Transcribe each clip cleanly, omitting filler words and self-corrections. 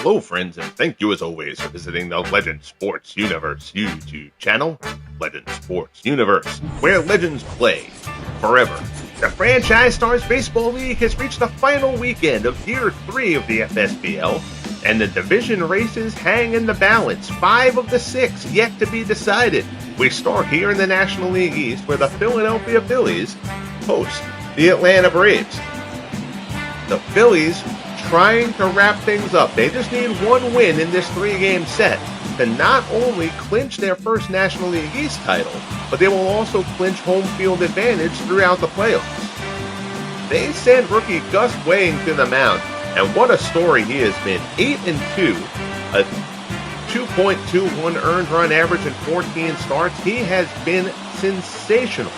Hello, friends, and thank you as always for visiting the Legend Sports Universe YouTube channel. Legend Sports Universe, where legends play forever. The Franchise Stars Baseball League has reached the final weekend of Year 3 of the FSBL, and the division races hang in the balance. 5 of the 6 yet to be decided. We start here in the National League East, where the Philadelphia Phillies host the Atlanta Braves. The Phillies trying to wrap things up. They just need one win in this 3-game set to not only clinch their first National League East title, but they will also clinch home field advantage throughout the playoffs. They send rookie Gus Weyhing to the mound, and what a story he has been. 8-2, a 2.21 earned run average in 14 starts. He has been sensational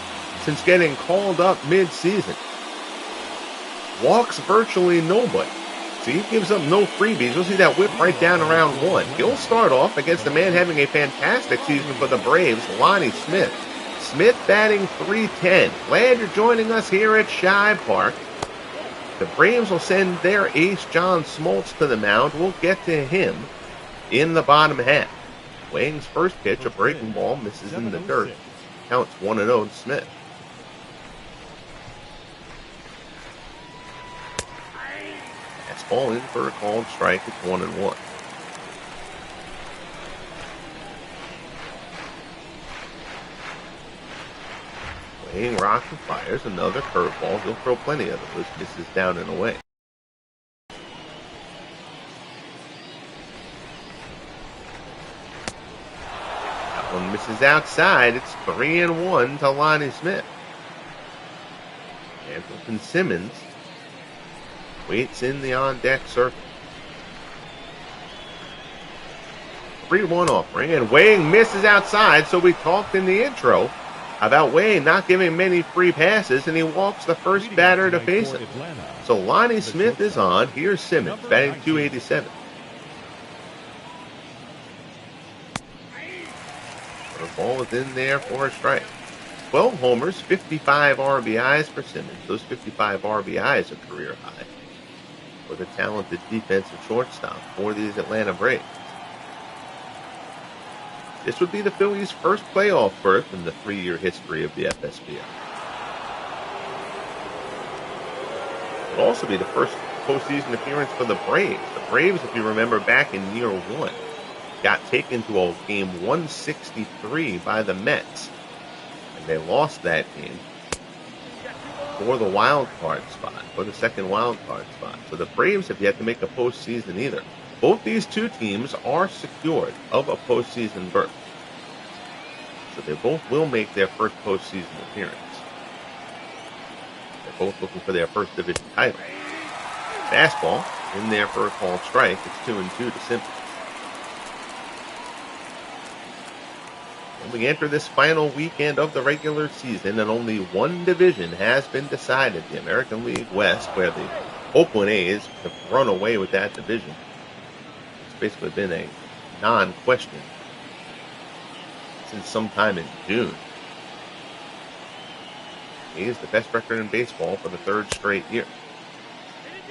since getting called up mid-season. Walks virtually nobody. So he gives up no freebies. You'll see that whip right down around 1. He'll start off against the man having a fantastic season for the Braves, Lonnie Smith. Smith batting .310. Glad you're joining us here at Shibe Park. The Braves will send their ace, John Smoltz, to the mound. We'll get to him in the bottom half. Wayne's first pitch, a breaking ball, misses in the dirt. Counts 1-0 to Smith. Ball in for a called strike. It's 1-1. Weyhing rocks and fires another curveball. He'll throw plenty of those. Misses down and away. That one misses outside. It's 3-1 to Lonnie Smith. Andrelton Simmons waits in the on-deck circle. 3-1 offering, and Weyhing misses outside, so we talked in the intro about Weyhing not giving many free passes, and he walks the first batter to face him. So Lonnie Smith is on. Here's Simmons, batting .287. The ball is in there for a strike. 12 homers, 55 RBIs for Simmons. Those 55 RBIs are career high for the talented defensive shortstop for these Atlanta Braves. This would be the Phillies' first playoff berth in the 3-year history of the FSBL. It will also be the first postseason appearance for the Braves. The Braves, if you remember back in year 1, got taken to a game 163 by the Mets, and they lost that game for the wild card spot, for the second wild card spot. So the Braves have yet to make a postseason either. Both these two teams are secured of a postseason berth. So they both will make their first postseason appearance. They're both looking for their first division title. Fastball in there for a called strike. It's 2-2 to Simmons. We enter this final weekend of the regular season, and only one division has been decided, the American League West, where the Oakland A's have run away with that division. It's basically been a non-question since sometime in June. A's the best record in baseball for the 3rd straight year.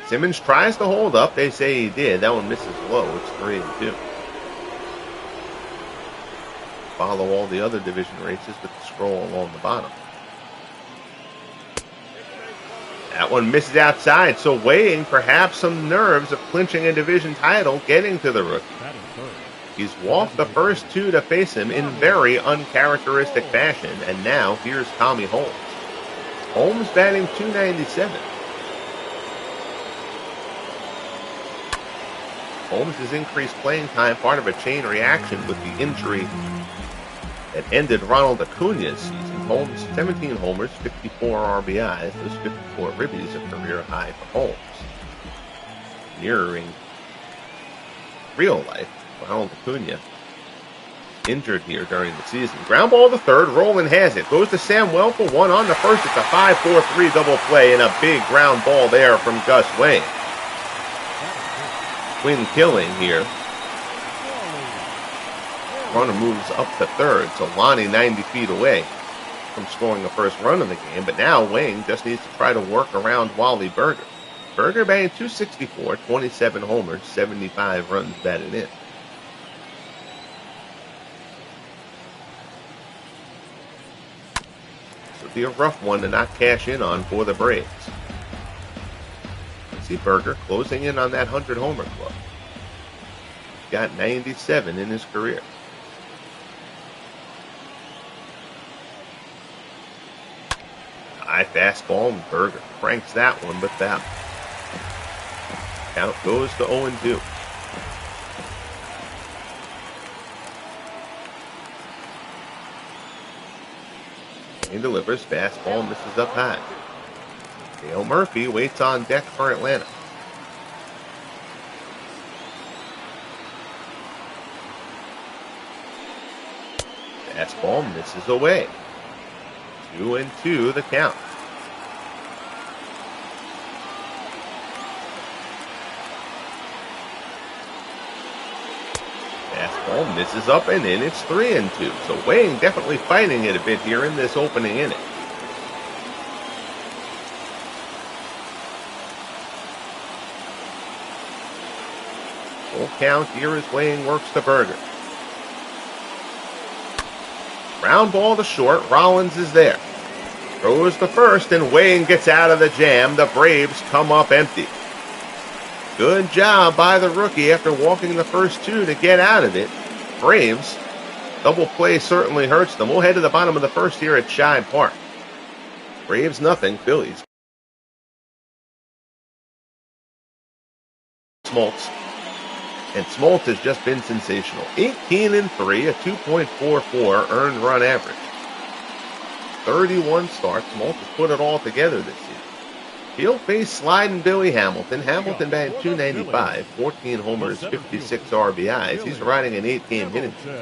Simmons tries to hold up. They say he did. That one misses low. It's 3-2. Follow all the other division races with the scroll along the bottom. That one misses outside, so Weyhing perhaps some nerves of clinching a division title, getting to the rookie. He's walked the first 2 to face him in very uncharacteristic fashion, and now here's Tommy Holmes. Holmes batting .297. Holmes has increased playing time, part of a chain reaction with the injury that ended Ronald Acuna's season. Holmes, 17 homers, 54 RBIs. Those 54 ribbies are career high for Holmes. Mirroring real life, Ronald Acuna injured here during the season. Ground ball to third. Roland has it. Goes to Samuel for 1 on the first. It's a 5-4-3 double play, and a big ground ball there from Gus Weyhing. Twin killing here. Runner moves up to third, so Lonnie 90 feet away from scoring the first run of the game. But now Weyhing just needs to try to work around Wally Berger. Berger batting .264, 27 homers, 75 runs batted in. This would be a rough one to not cash in on for the Braves. Let's see Berger closing in on that 100 homer club. Got 97 in his career. High fastball, and Berger cranks that one, but foul. Count goes to 0-2. He delivers, fastball misses up high. Dale Murphy waits on deck for Atlanta. Fastball misses away. 2-2 the count. Fastball misses up and in. It's 3-2. So Weyhing definitely fighting it a bit here in this opening inning. Full count here as Weyhing works to Berger. Ground ball to short. Rollins is there. Throws to first, and Weyhing gets out of the jam. The Braves come up empty. Good job by the rookie after walking the first two to get out of it. Braves, double play certainly hurts them. We'll head to the bottom of the first here at Shibe Park. Braves nothing, Phillies. Smoltz. And Smoltz has just been sensational. 18-3, a 2.44 earned run average. 31 starts. Smoltz has put it all together this season. He'll face sliding Billy Hamilton. Hamilton batting .295, 14 homers, 56 RBIs. He's riding an 8-game hitting streak.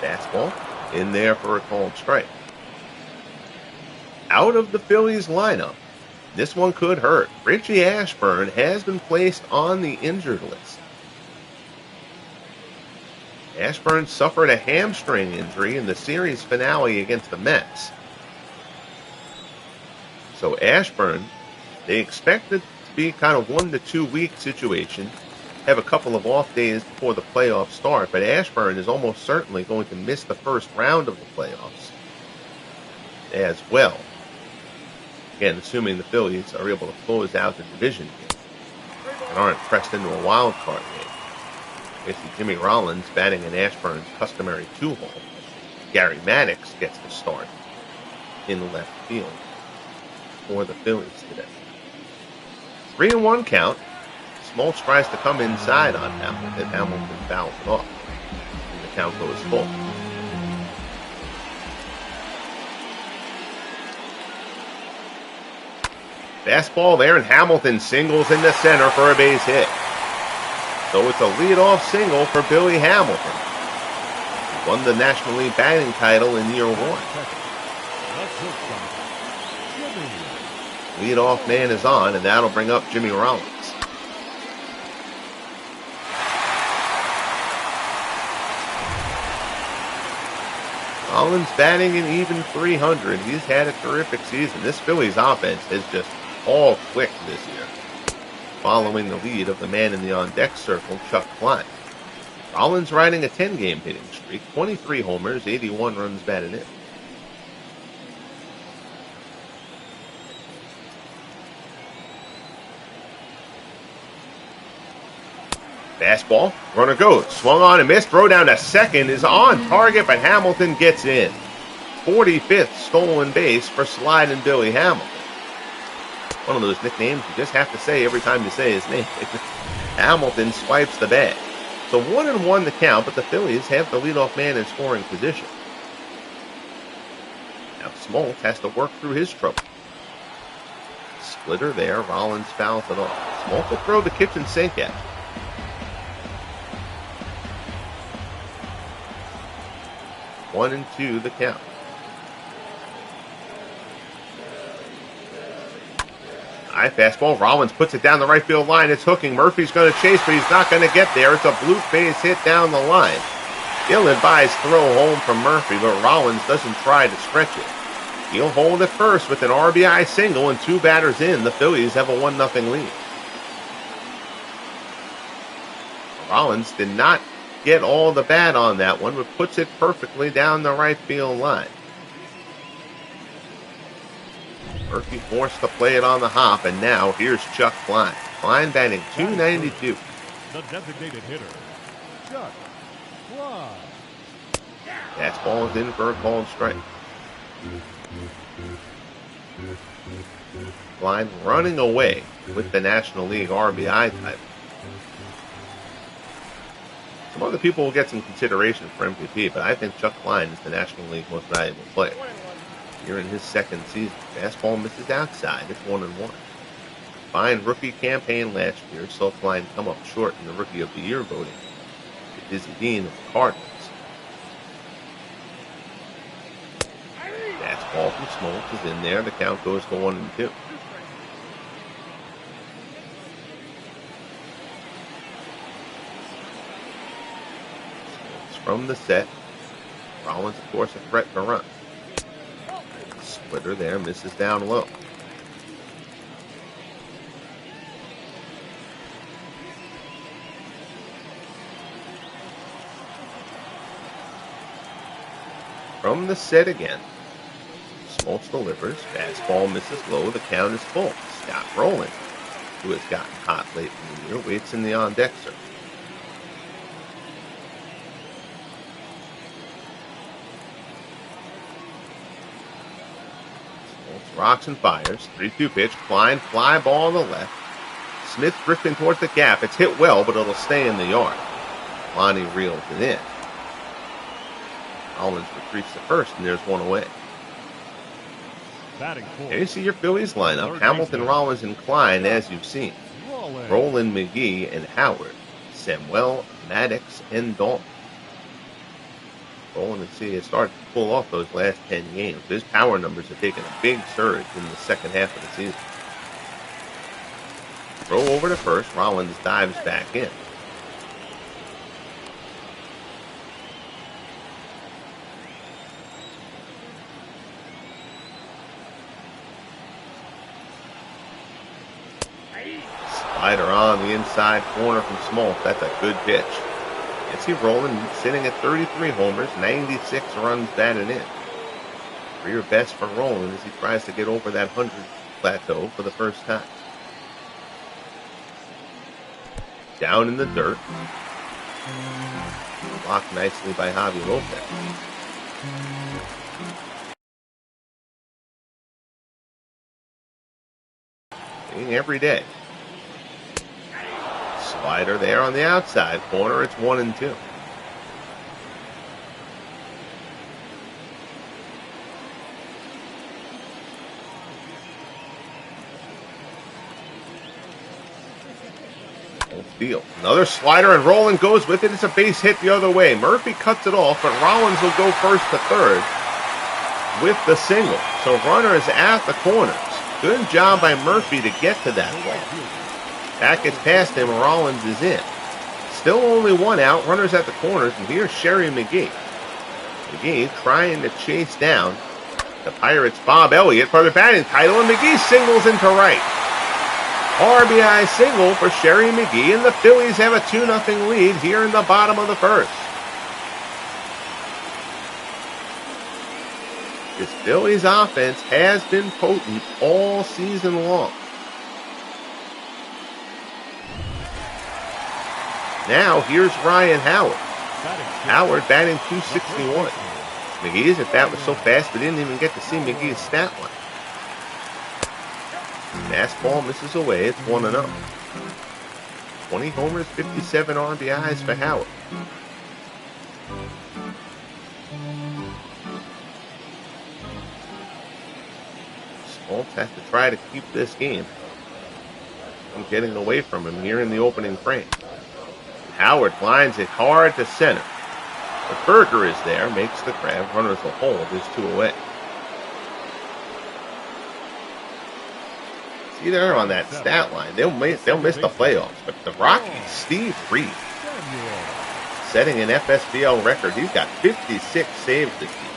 Fastball in there for a called strike. Out of the Phillies lineup, this one could hurt. Richie Ashburn has been placed on the injured list. Ashburn suffered a hamstring injury in the series finale against the Mets. So Ashburn, they expect it to be kind of 1 to 2 week situation. Have a couple of off days before the playoffs start, but Ashburn is almost certainly going to miss the first round of the playoffs as well. Again, assuming the Phillies are able to close out the division game and aren't pressed into a wild card game. Basically, Jimmy Rollins batting in Ashburn's customary 2-hole. Gary Maddox gets the start in left field for the Phillies today. 3-1 count. Smoltz tries to come inside on Hamilton. Hamilton fouls it off. And the count goes full. Fastball there, and Hamilton singles into center for a base hit. So it's a leadoff single for Billy Hamilton. He won the National League batting title in year 1. Leadoff man is on, and that'll bring up Jimmy Rollins. Rollins batting an even 300. He's had a terrific season. This Phillies offense has just all clicked this year, following the lead of the man in the on-deck circle, Chuck Klein. Rollins riding a 10-game hitting streak, 23 homers, 81 runs batted in. Fastball, runner goes, swung on and missed, throw down to second is on target, but Hamilton gets in. 45th stolen base for sliding Billy Hamilton. One of those nicknames you just have to say every time you say his name. Hamilton swipes the bag. So 1-1 the count, but the Phillies have the leadoff man in scoring position. Now Smoltz has to work through his trouble. Splitter there, Rollins fouls it off. Smoltz will throw the kitchen sink at him. 1-2 the count. High fastball. Rollins puts it down the right field line. It's hooking. Murphy's going to chase, but he's not going to get there. It's a bloop base hit down the line. Ill-advised throw home from Murphy, but Rollins doesn't try to stretch it. He'll hold at first with an RBI single and 2 batters in. The Phillies have a 1-0 lead. Rollins did not get all the bat on that one, but puts it perfectly down the right field line. Murphy forced to play it on the hop, and now here's Chuck Klein. Klein batting .292. The designated hitter, Chuck Klein. Fastball is in for a called strike. Klein running away with the National League RBI title. Some other people will get some consideration for MVP, but I think Chuck Klein is the National League most valuable player. Here in his second season, fastball misses outside. It's 1-1. Fine rookie campaign last year saw Klein come up short in the Rookie of the Year voting to Dizzy Dean of the Cardinals. Fastball from Smoltz is in there. The count goes to 1-2. From the set, Rollins, of course, a threat to run. Splitter there, misses down low. From the set again, Smoltz delivers. Fastball misses low. The count is full. Scott Rowland, who has gotten hot late in the year, waits in the on-deck circle. Rocks and fires. 3-2 pitch. Klein, fly ball to the left. Smith drifting towards the gap. It's hit well, but it'll stay in the yard. Lonnie reels it in. Rollins retreats to first, and there's one away. Here you see your Phillies lineup. Hamilton, Rollins, and Klein, as you've seen. Roland, McGee, and Howard. Samuel, Maddox, and Dalton. Roland, has started to pull off those last 10 games. His power numbers have taken a big surge in the second half of the season. Throw over to first. Rollins dives back in. Slider on the inside corner from Smoltz. That's a good pitch. You see Roland sitting at 33 homers, 96 runs batted in. Career best for Roland as he tries to get over that 100 plateau for the first time. Down in the dirt. Blocked nicely by Javi Lopez. Hitting every day. Slider there on the outside corner. It's 1-2. Field. Another slider, and Roland goes with it. It's a base hit the other way. Murphy cuts it off, but Rollins will go first to third with the single. So runners at the corners. Good job by Murphy to get to that ball. That gets past him, Rollins is in. Still only one out, runners at the corners, and here's Sherry McGee. McGee trying to chase down the Pirates' Bob Elliott for the batting title, and McGee singles into right. RBI single for Sherry McGee, and the Phillies have a 2-0 lead here in the bottom of the first. This Phillies offense has been potent all season long. Now, here's Ryan Howard. Howard batting .261. McGee's at bat was so fast we didn't even get to see McGee's stat line. Fastball misses away. It's 1-0. 20 homers, 57 RBIs for Howard. Smoltz has to try to keep this game from getting away from him here in the opening frame. Howard lines it hard to center. But Berger is there, makes the grab. Runners will hold. There's 2 away. See there on that stat line, they'll miss the playoffs. But the Rockies, Steve Reed, setting an FSBL record. He's got 56 saves this year.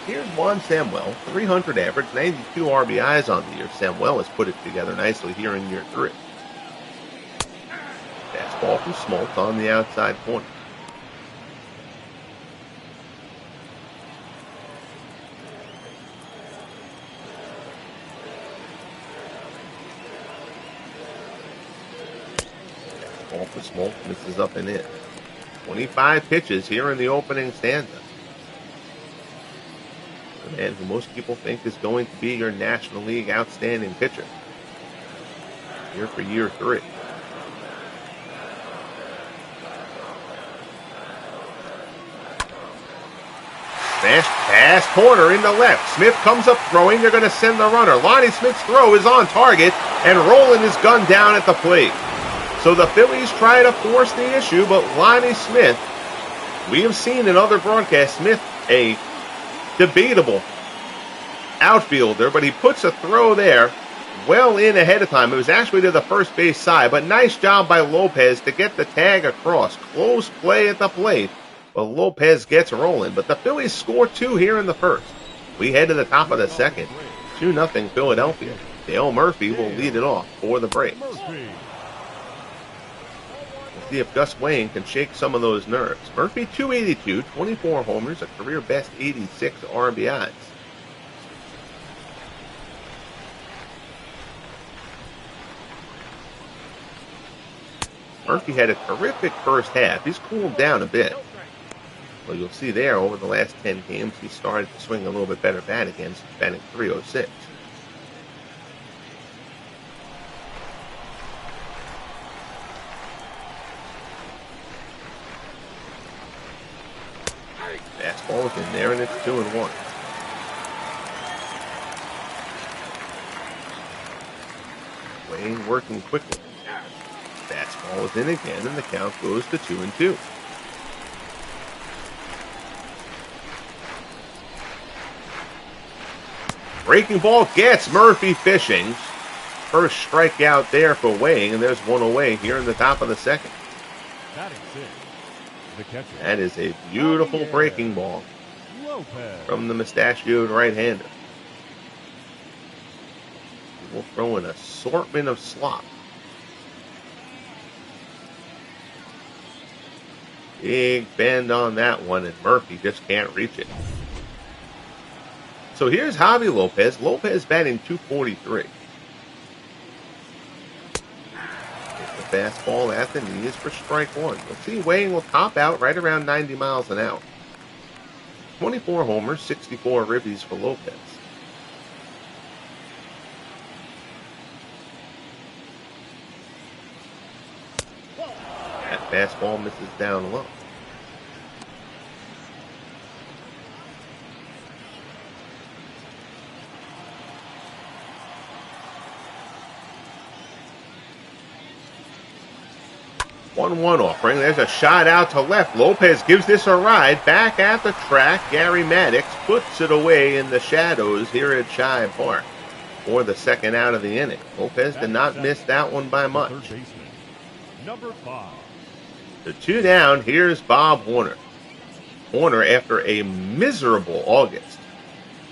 Here's Juan Samuel, 300 average, 92 RBIs on the year. Samuel has put it together nicely here in year 3. Fastball from Smoltz on the outside corner. Fastball for Smoltz misses up and in. 25 pitches here in the opening stanza. The man who most people think is going to be your National League outstanding pitcher. Here for year 3. Smash pass corner into left. Smith comes up throwing. They're going to send the runner. Lonnie Smith's throw is on target, and Rolen is gunned down at the plate. So the Phillies try to force the issue, but Lonnie Smith, we have seen in other broadcasts, Smith a debatable outfielder, but he puts a throw there well in ahead of time. It was actually to the first base side, but nice job by Lopez to get the tag across. Close play at the plate, but Lopez gets rolling. But the Phillies score 2 here in the first. We head to the top of the second. 2-0 Philadelphia. Dale Murphy will lead it off for the Braves. We'll see if Gus Weyhing can shake some of those nerves. Murphy 282, 24 homers, a career best 86 RBIs. Murphy had a terrific first half. He's cooled down a bit. Well, you'll see there over the last 10 games, he started to swing a little bit better bat against, batting .306. Fastball is in there, and it's 2-1. Weyhing working quickly. Fastball is in again, and the count goes to 2-2. Breaking ball gets Murphy fishing. First strikeout there for Weyhing, and there's one away here in the top of the second. That is a beautiful breaking ball from the mustachioed right-hander. He will throw an assortment of slop. Big bend on that one, and Murphy just can't reach it. So here's Javi Lopez. Lopez batting .243. The fastball at the knee is for strike 1. You'll see Weyhing will top out right around 90 miles an hour. 24 homers, 64 ribbies for Lopez. That fastball misses down low. One offering. There's a shot out to left. Lopez gives this a ride. Back at the track, Gary Maddox puts it away in the shadows here at Shibe Park for the second out of the inning. Lopez did not miss that one by much. Number 5. The 2 down. Here's Bob Horner. Horner, after a miserable August,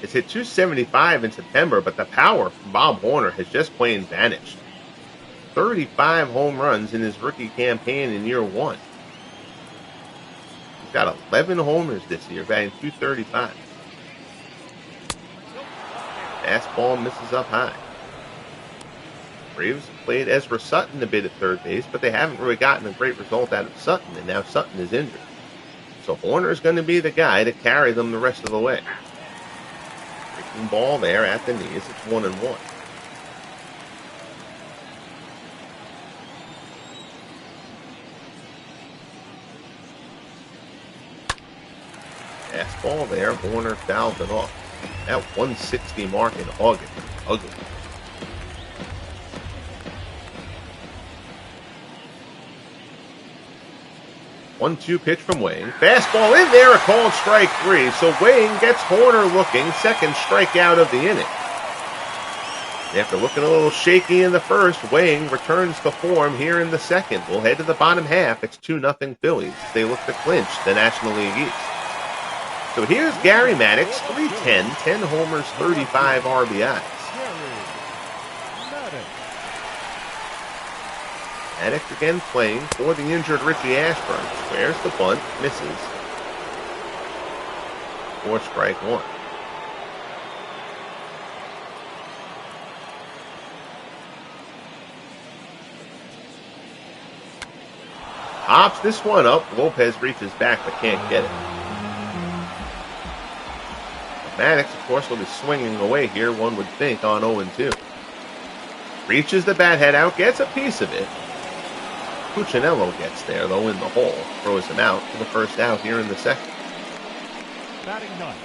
has hit .275 in September, but the power from Bob Horner has just plain vanished. 35 home runs in his rookie campaign in year 1. He's got 11 homers this year, batting .235. Fastball misses up high. Braves played Ezra Sutton a bit at third base, but they haven't really gotten a great result out of Sutton, and now Sutton is injured. So Horner is going to be the guy to carry them the rest of the way. Breaking ball there at the knees. It's 1-1. Fastball there. Horner fouled it off. That 160 mark in August. Ugly. One-two pitch from Weyhing. Fastball in there, a called strike 3. So Weyhing gets Horner looking. Second strikeout of the inning. After looking a little shaky in the first, Weyhing returns to form here in the second. We'll head to the bottom half. It's 2-0 Phillies. They look to clinch the National League East. So here's Gary Maddox, 310, 10 homers, 35 RBIs. Maddox again playing for the injured Richie Ashburn. Squares the bunt, misses. 4 strike 1. Pops this one up. Lopez reaches back but can't get it. Maddox, of course, will be swinging away here, one would think, on 0-2. Reaches the bat head out, gets a piece of it. Cuccinello gets there, though, in the hole. Throws him out for the first out here in the second. Batting ninth,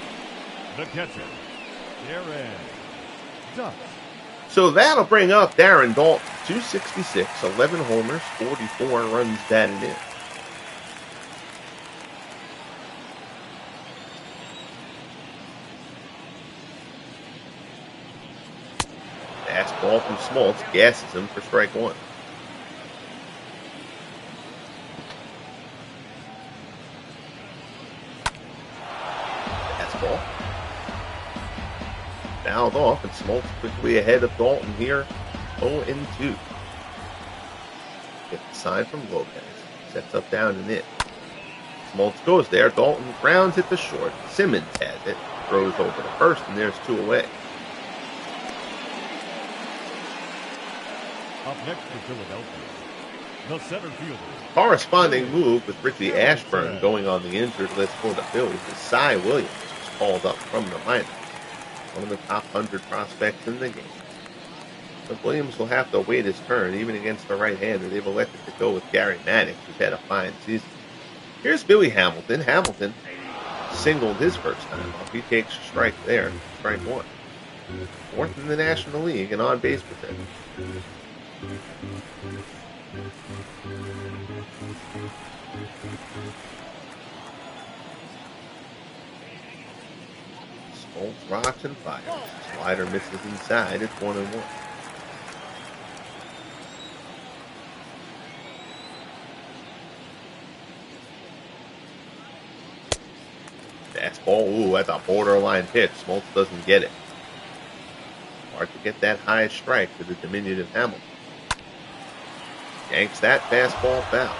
the catcher, Darren Duck. So that'll bring up Darren Dalton, 266, 11 homers, 44 runs batted in. Fastball from Smoltz gasses him for strike 1. Fastball. Fouled off, and Smoltz quickly ahead of Dalton here, 0-2. Get the sign from Lopez. Sets up down and in. Smoltz goes there. Dalton grounds it to short. Simmons has it. Throws over to first, and there's 2 away. Up next for Philadelphia, the center fielder. Corresponding move with Richie Ashburn going on the injured list for the Phillies is Cy Williams, who's called up from the minors. One of the top 100 prospects in the game. But Williams will have to wait his turn, even against the right-hander. They've elected to go with Gary Maddox, who's had a fine season. Here's Billy Hamilton. Hamilton singled his first time up. He takes a strike there, strike 1. 4th in the National League and on-base percentage. Smoltz rocks and fires. Slider misses inside. It's 1-1. Fastball. Ooh, that's a borderline pitch. Smoltz doesn't get it. Hard to get that high strike to the diminutive Hamilton. Yanks that fastball foul.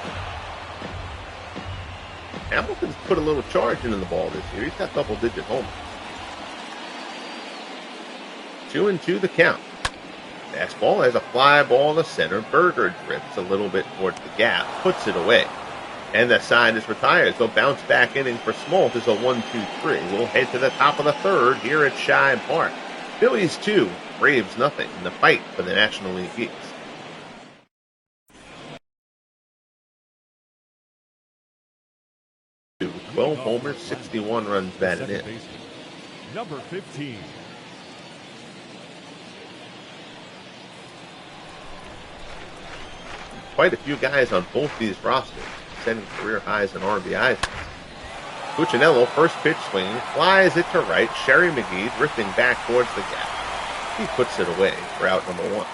Hamilton's put a little charge into the ball this year. He's got double-digit homers. 2-2 the count. Fastball has a fly ball to center. Berger drifts a little bit towards the gap, puts it away. And the side is retired. So bounce back inning for Smoltz is a 1-2-3. We'll head to the top of the third here at Shibe Park. Phillies 2, Braves nothing in the fight for the National League East. 12 homers, 61 runs batted in. Number 15. Quite a few guys on both these rosters setting career highs in RBIs. Cuccinello, first pitch swing, flies it to right. Sherry McGee drifting back towards the gap. He puts it away for out number 1.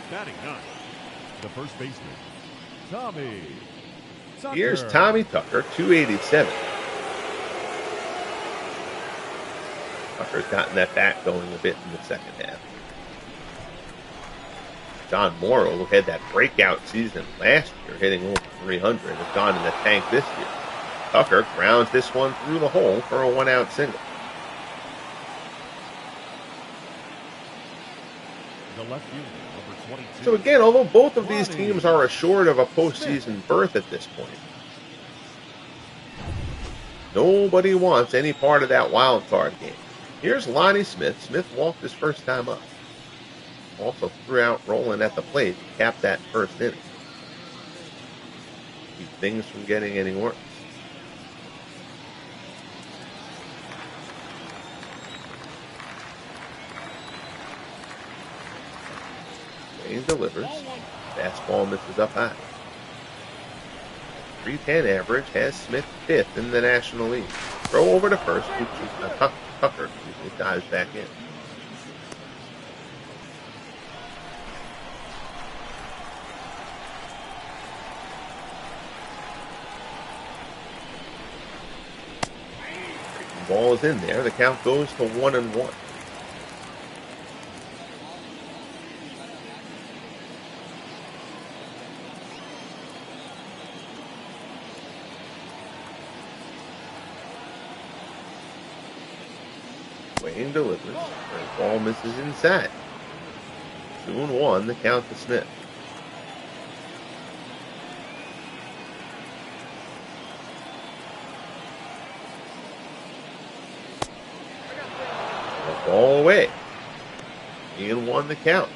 Batting ninth, the first baseman, Tommy Tucker. Here's Tommy Tucker, 287. Tucker's gotten that bat going a bit in the second half. John Morrow, who had that breakout season last year, hitting over 300, has gone in the tank this year. Tucker grounds this one through the hole for a 1-out single. The left fielder, number 22. So again, although both of these teams are assured of a postseason berth at this point, nobody wants any part of that wild card game. Here's Lonnie Smith. Smith walked his first time up. Also threw out rolling at the plate to cap that first inning. Keep things from getting any worse. Wayne delivers. Fastball misses up high. 310 average has Smith 5th in the National League. Throw over to first. Tucker dives back in. ball is in there. The count goes to 1-1. Weyhing delivers. The ball misses inside. 2-1, the count to Smith. The ball away. 3-1, the count.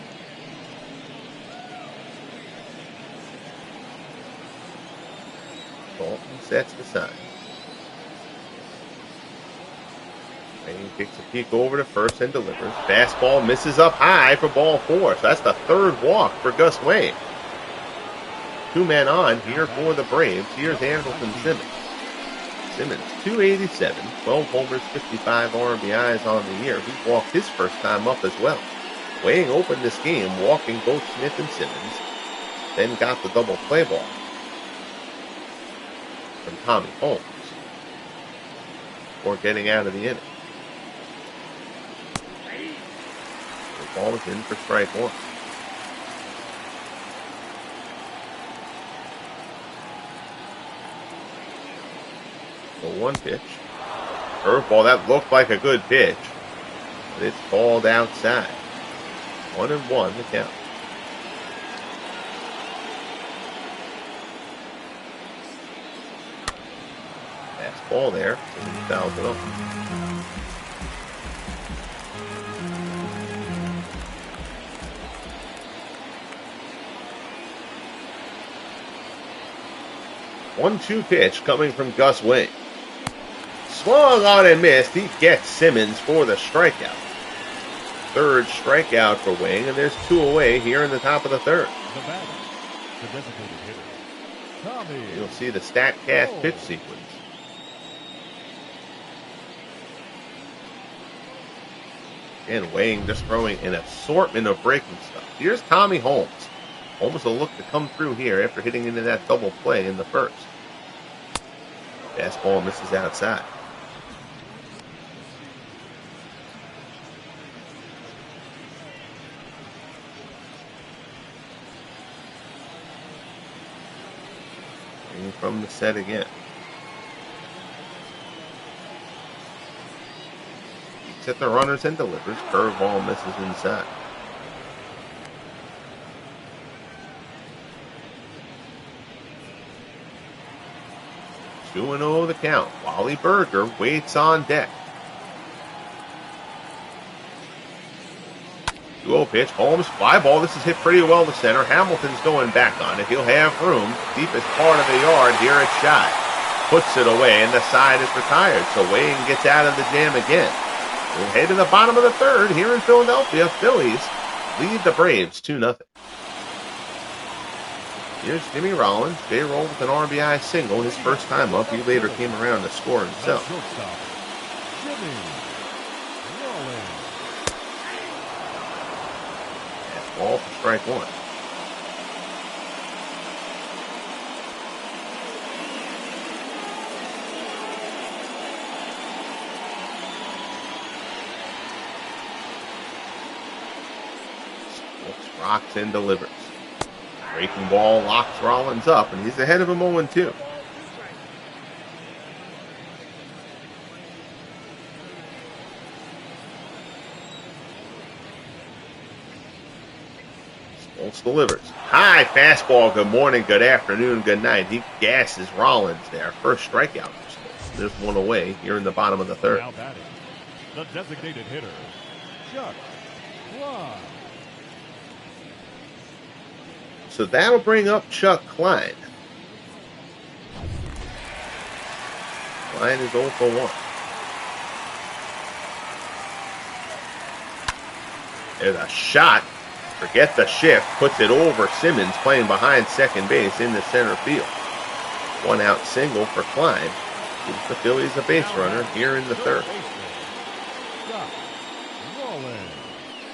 Dalton sets the sign. Weyhing takes a peek over to first and delivers. Fastball misses up high for ball 4. So that's the third walk for Gus Weyhing. 2 men on here for the Braves. Here's Andrelton Simmons. Simmons, 287, 12 homers, 55 RBIs on the year. He walked his first time up as well. Weyhing opened this game walking both Smith and Simmons, then got the double play ball from Tommy Holmes before getting out of the inning. The ball is in for strike 1. The 1 pitch. Curveball, that looked like a good pitch, but it's balled outside. 1-1 the count. Fastball there, and he fouls it off. One-two pitch coming from Gus Weyhing. Swung on and missed. He gets Simmons for the strikeout. Third strikeout for Weyhing, and there's 2 away here in the top of the third. The batter, the designated hitter, Tommy. You'll see the StatCast pitch sequence. And Weyhing just throwing an assortment of breaking stuff. Here's Tommy Holmes. Holmes will look to come through here after hitting into that double play in the first. Fastball misses outside. And from the set again. Keeps at the runners and delivers. Curveball misses inside. Two 2-0 the count. Wally Berger waits on deck. 2-0 pitch. Holmes, fly ball. This is hit pretty well to center. Hamilton's going back on it. He'll have room. Deepest part of the yard. Here it's Shibe. Puts it away, and the side is retired. So Weyhing gets out of the jam again. We'll head to the bottom of the third here in Philadelphia. Phillies lead the Braves 2-0. Here's Jimmy Rollins. Jay rolled with an RBI single his first time up. He later came around to score himself. That's ball for strike 1. Smoltz rocks and delivers. Breaking ball locks Rollins up, and he's ahead of him 0-2. Smoltz delivers. High fastball. Good morning, good afternoon, good night. He gasses Rollins there. First strikeout for Smoltz. There's one away here in the bottom of the third. Now batting, the designated hitter, Chuck Klein. So that'll bring up Chuck Klein. Klein is 0 for 1. There's a shot. Forget the shift. Puts it over Simmons playing behind second base in the center field. 1 out single for Klein. Gives the Phillies a base runner here in the third.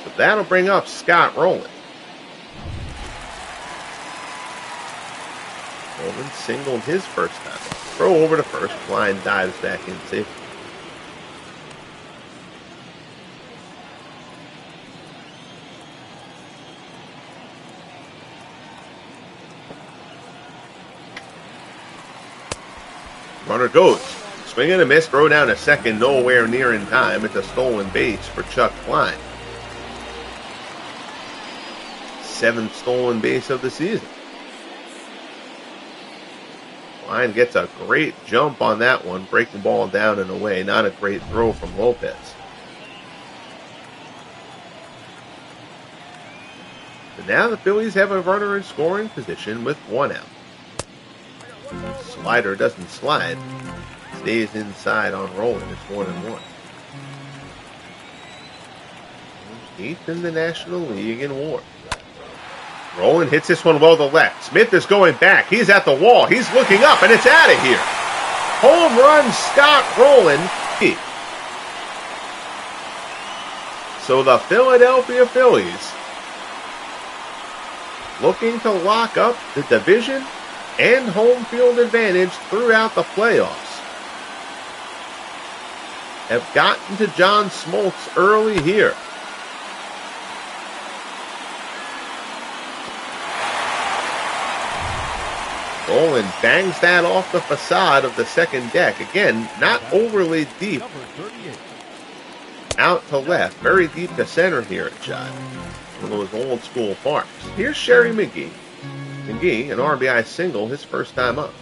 So that'll bring up Scott Rowland. Rowland singled his first time. Throw over to first. Klein dives back in safely. Runner goes. Swing and a miss. Throw down to second. Nowhere near in time. It's a stolen base for Chuck Klein. 7th stolen base of the season. Klein gets a great jump on that one. Breaking ball down and away. Not a great throw from Lopez. So now the Phillies have a runner in scoring position with 1 out. Slider doesn't slide. Stays inside on rolling. It's 1-1. 8th in the National League in WAR. Rowland hits this one well to left. Smith is going back. He's at the wall. He's looking up, and it's out of here. Home run, Scott Rowland. So the Philadelphia Phillies looking to lock up the division and home field advantage throughout the playoffs. Have gotten to John Smoltz early here. Rowland bangs that off the facade of the second deck. Again, not overly deep. Out to left, very deep to center here at Shibe. One of those old school parks. Here's Sherry McGee. McGee, an RBI single, his first time up.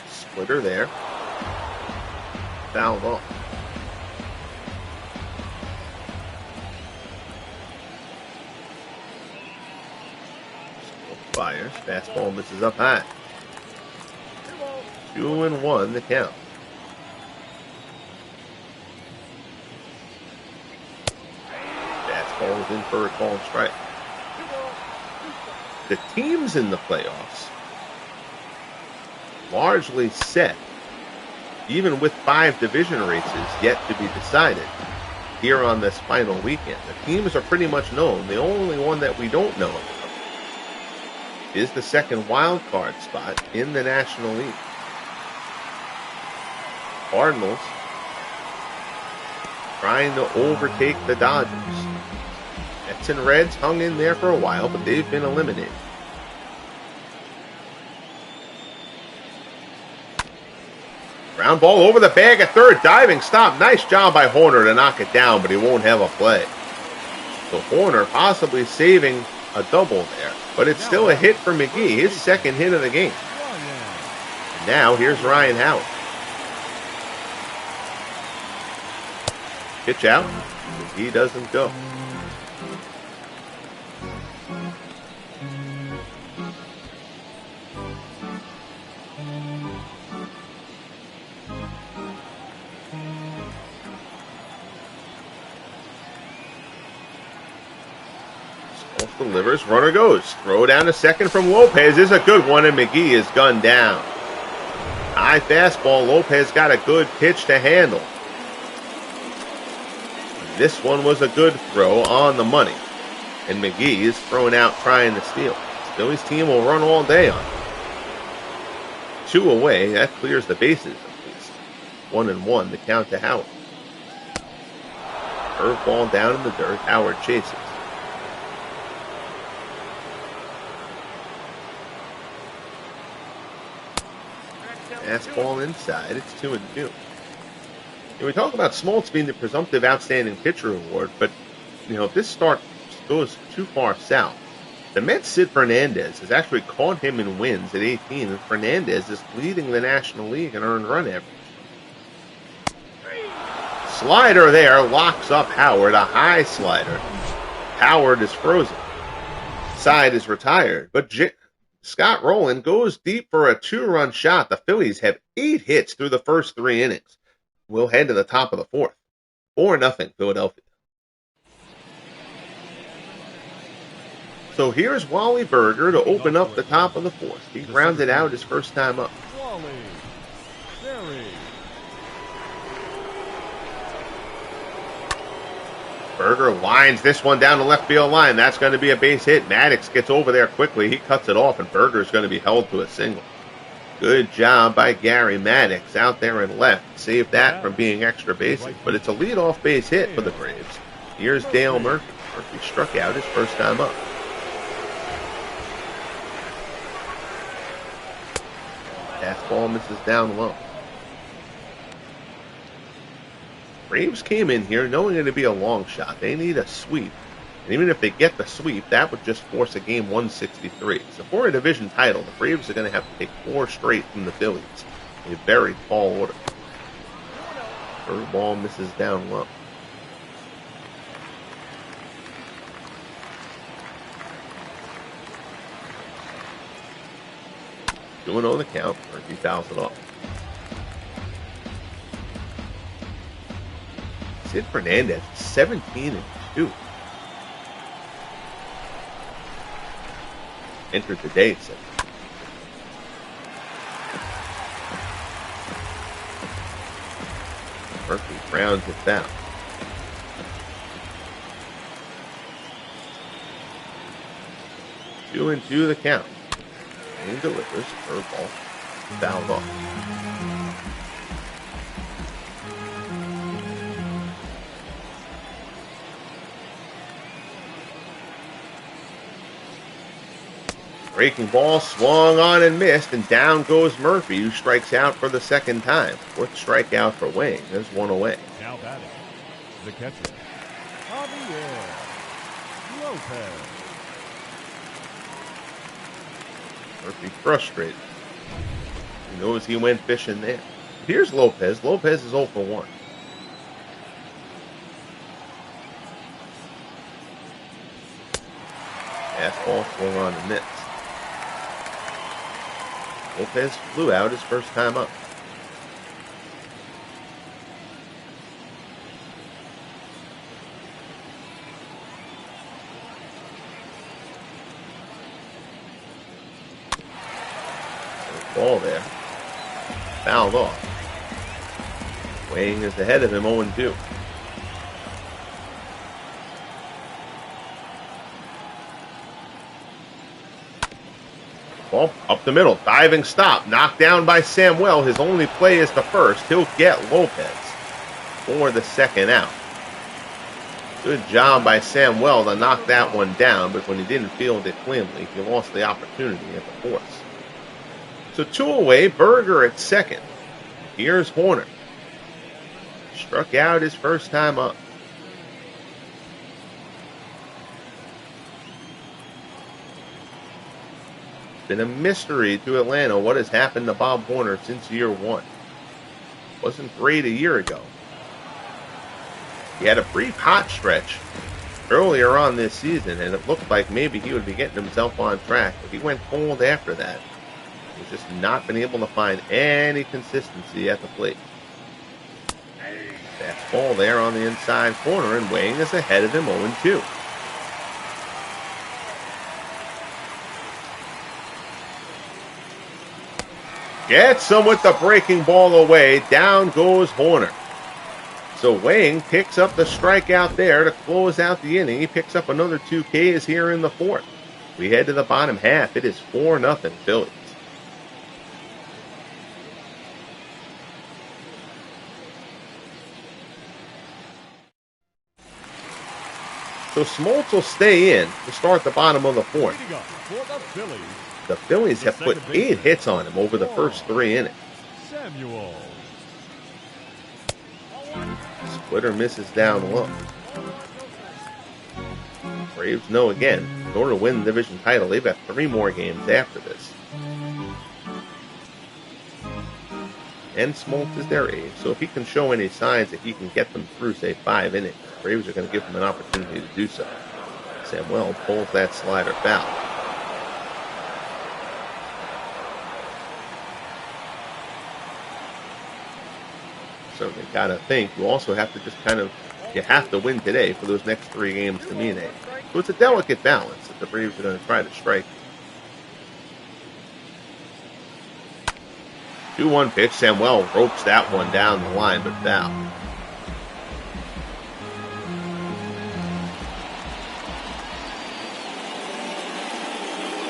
Splitter there. Fouled off. Fires. Fastball misses up high. 2-1 the count. Fastball is in for a called strike. The teams in the playoffs largely set, even with 5 division races yet to be decided here on this final weekend. The teams are pretty much known. The only one that we don't know is the second wild card spot in the National League. Cardinals trying to overtake the Dodgers. Mets and Reds hung in there for a while, but they've been eliminated. Ground ball over the bag at third. Diving stop. Nice job by Horner to knock it down, but he won't have a play. So Horner possibly saving a double there. But it's still a hit for McGee, his second hit of the game. Now here's Ryan Howard. Pitch out. McGee doesn't go. Delivers, runner goes. Throw down to second from Lopez is a good one, and McGee is gunned down. High fastball. Lopez got a good pitch to handle. This one was a good throw on the money, and McGee is thrown out trying to steal. Phillies team will run all day on it. 2 away, that clears the bases at least. 1-1, the count to Howard. Curveball down in the dirt. Howard chases. Fastball inside. It's 2-2. We talk about Smoltz being the presumptive outstanding pitcher award, but if this start goes too far south, the Mets' Sid Fernandez has actually caught him in wins at 18, and Fernandez is leading the National League in earned run average. Slider there locks up Howard, a high slider. Howard is frozen. Side is retired, but Scott Rowland goes deep for a 2-run shot. The Phillies have 8 hits through the first 3 innings. We'll head to the top of the 4th. 4-0 Philadelphia. So here's Wally Berger to open up the top of the 4th. He rounded out his first time up. Berger lines this one down the left field line. That's going to be a base hit. Maddox gets over there quickly. He cuts it off, and Berger's going to be held to a single. Good job by Gary Maddox out there in left. Saved that from being extra bases. But it's a leadoff base hit for the Braves. Here's Dale Murphy. Murphy struck out his first time up. Fastball misses down low. Braves came in here knowing it to be a long shot. They need a sweep. And even if they get the sweep, that would just force a game 163. So for a division title, the Braves are going to have to take 4 straight from the Phillies. A very tall order. Third ball misses down low. Doing on the count, Murphy fouls it off. Sid Fernandez, 17-2. Entered the day, Sid. Murphy grounds it down. Two and two the count. Wayne delivers, curveball, fouled off. Breaking ball swung on and missed, and down goes Murphy, who strikes out for the second time. Fourth strikeout for Weyhing. There's one away. Now batting, the catcher, Javier Lopez. Murphy frustrated. He knows he went fishing there. Here's Lopez. Lopez is 0 for 1. Fastball swung on and missed. Lopez flew out his first time up. Ball there. Fouled off. Weyhing is ahead of him 0-2. Ball up the middle. Diving stop. Knocked down by Samuel. His only play is the first. He'll get Lopez for the second out. Good job by Samuel to knock that one down, but when he didn't field it cleanly, he lost the opportunity at the fourth. So 2 away, Berger at second. Here's Horner. Struck out his first time up. It's been a mystery to Atlanta what has happened to Bob Horner since year 1. Wasn't great a year ago. He had a brief hot stretch earlier on this season, and it looked like maybe he would be getting himself on track, but he went cold after that. He's just not been able to find any consistency at the plate. Fastball there on the inside corner, and Weyhing is ahead of him 0-2. Gets him with the breaking ball away. Down goes Horner. So Weyhing picks up the strikeout there to close out the inning. He picks up another 2 Ks here in the fourth. We head to the bottom half. It is 4-0 Phillies. So Smoltz will stay in to start the bottom of the fourth. The Phillies have put 8 hits on him over the first 3 innings. Samuel. Splitter misses down low. Braves know again, in order to win the division title, they've got 3 more games after this. And Smoltz is their ace, so if he can show any signs that he can get them through, say, 5 innings, the Braves are going to give him an opportunity to do so. Samuel pulls that slider foul. Certainly got to think. You also have to just you have to win today for those next 3 games to mean anything. So it's a delicate balance that the Braves are going to try to strike. 2-1 pitch. Samuel ropes that one down the line, but foul.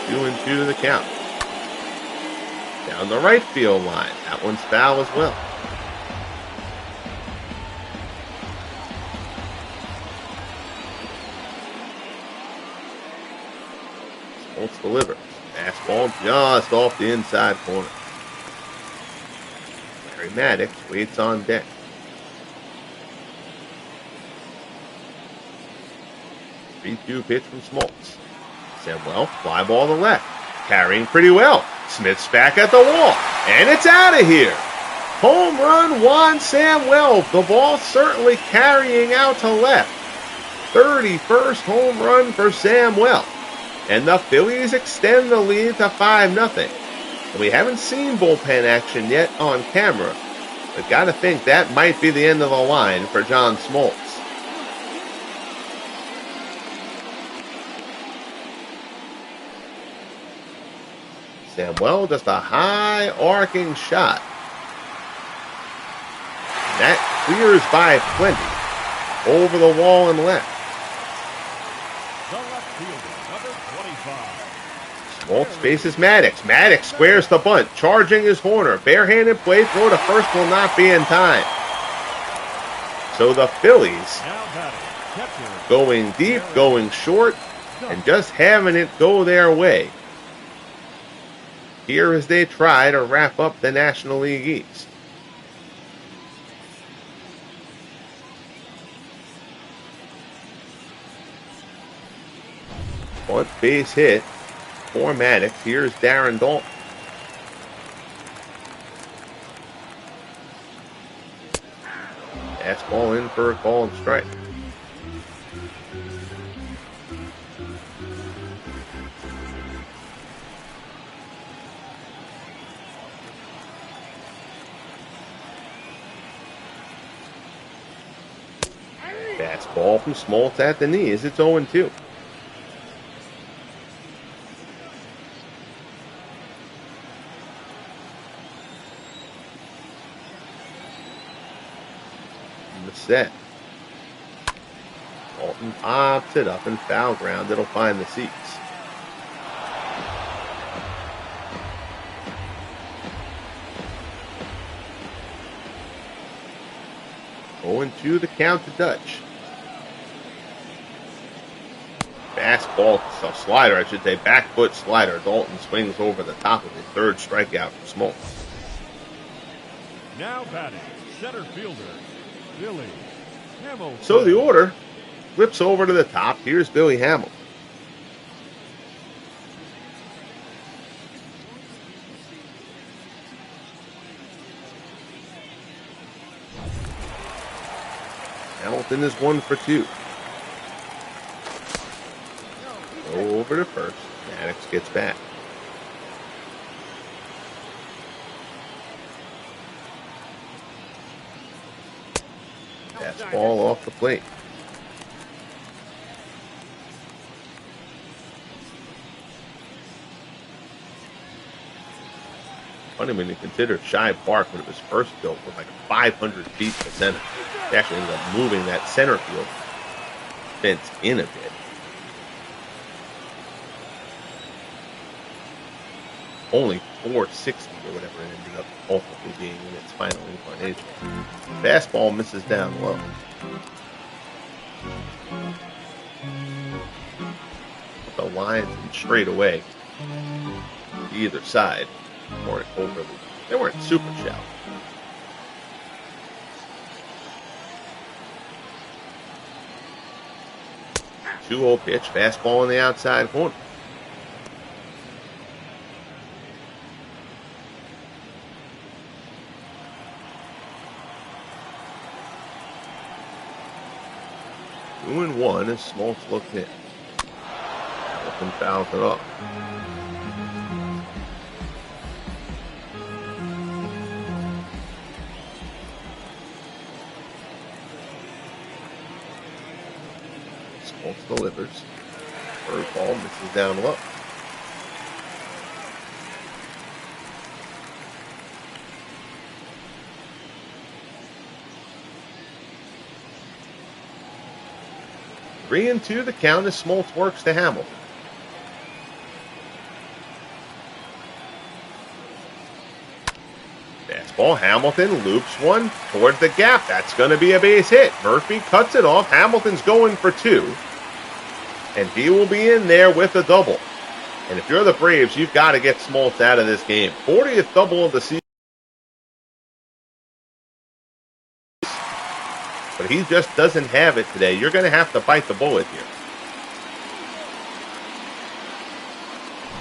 Two and two the count. Down the right field line. That one's foul as well. Smoltz delivers. Fastball just off the inside corner. Larry Maddox waits on deck. 3-2 pitch from Smoltz. Samuel, fly ball to left. Carrying pretty well. Smith's back at the wall. And it's out of here. Home run, Juan Samuel. The ball certainly carrying out to left. 31st home run for Samuel. And the Phillies extend the lead to 5-0. We haven't seen bullpen action yet on camera, but got to think that might be the end of the line for John Smoltz. Samuel, just a high arcing shot. That clears by plenty. Over the wall and left. The left fielder, number 25. Smoltz faces Maddox. Maddox squares the bunt, charging his Horner. Barehanded play throw to first will not be in time. So the Phillies going deep, going short, and just having it go their way here as they try to wrap up the National League East. Bunt base hit for Maddox. Here's Darren Dalton. Fastball in for a called strike. Fastball from Smoltz at the knees. It's 0-2. Set. Dalton pops it up and foul ground. It'll find the seats. Going to the count to Dutch. Fastball, so slider, I should say, back foot slider. Dalton swings over the top of his third strikeout for Smoltz. Now batting, center fielder, Billy Hamilton. So the order flips over to the top. Here's Billy Hamilton. Hamilton is 1 for 2. Go over to first. Maddox gets back. Fastball off the plate. Funny when you consider Shibe Park when it was first built was like 500 feet to center. They actually ended up moving that center field fence in a bit. Only 460 or whatever it ended up ultimately being in its final incarnation. Fastball misses down low. The lines straight away either side weren't overly, they weren't super shallow. Two-0 pitch, fastball on the outside corner. Two and one as Smoltz looked in. Hamilton fouls it off. Smoltz delivers. First ball misses down low. Three and two, the count as Smoltz works to Hamilton. Fastball, Hamilton loops one towards the gap. That's going to be a base hit. Murphy cuts it off. Hamilton's going for two. And he will be in there with a double. And if you're the Braves, you've got to get Smoltz out of this game. 40th double of the season. But he just doesn't have it today. You're going to have to bite the bullet here.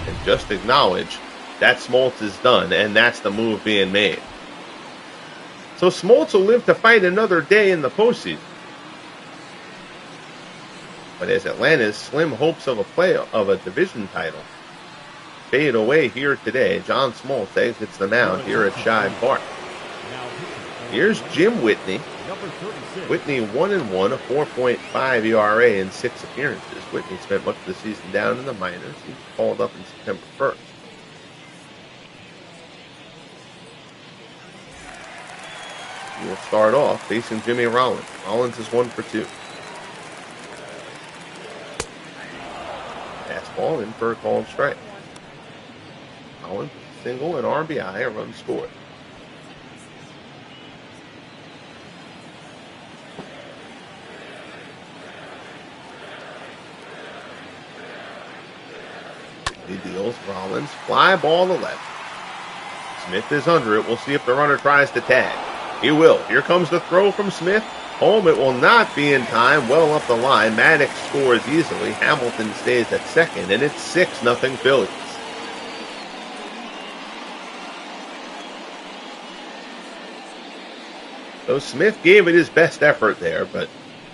And just acknowledge that Smoltz is done, and that's the move being made. So Smoltz will live to fight another day in the postseason. But as Atlanta's slim hopes of a division title fade away here today, John Smoltz exits the mound here at Shibe Park. Here's Jim Whitney. Whitney 1-1, a 4.5 ERA in 6 appearances. Whitney spent much of the season down in the minors. He was called up in September 1st. He will start off facing Jimmy Rollins. Rollins is 1 for 2. Fastball in for a called strike. Rollins single and RBI, a run scored. He deals Rollins, fly ball to left. Smith is under it. We'll see if the runner tries to tag. He will. Here comes the throw from Smith. Home, it will not be in time. Well up the line. Maddox scores easily. Hamilton stays at second, and it's 6-0 Phillies. So Smith gave it his best effort there, but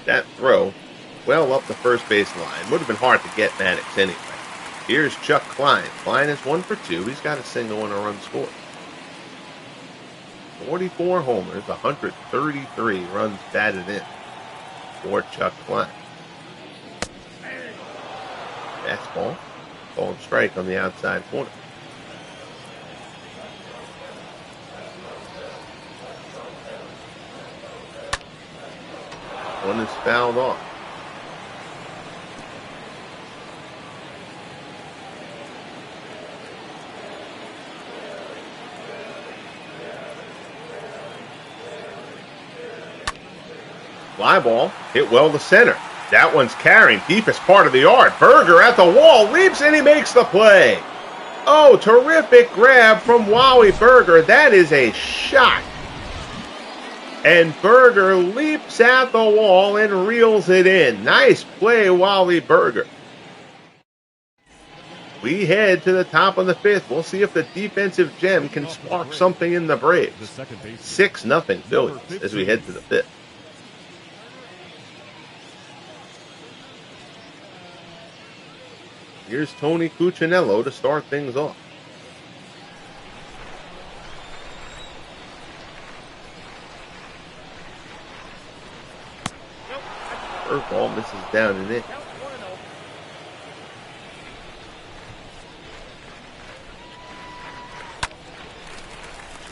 that throw well up the first base line. Would have been hard to get Maddox anyway. Here's Chuck Klein. Klein is 1 for 2. He's got a single and a run scored. 44 homers, 133 runs batted in for Chuck Klein. Fastball, called strike on the outside corner. One is fouled off. Fly ball hit well to center. That one's carrying deepest part of the yard. Berger at the wall, leaps and he makes the play. Oh, terrific grab from Wally Berger. That is a shot. And Berger leaps at the wall and reels it in. Nice play, Wally Berger. We head to the top of the 5th. We'll see if the defensive gem can spark something in the Braves. 6-0 Phillies as we head to the 5th. Here's Tony Cuccinello to start things off. Curveball misses down and in.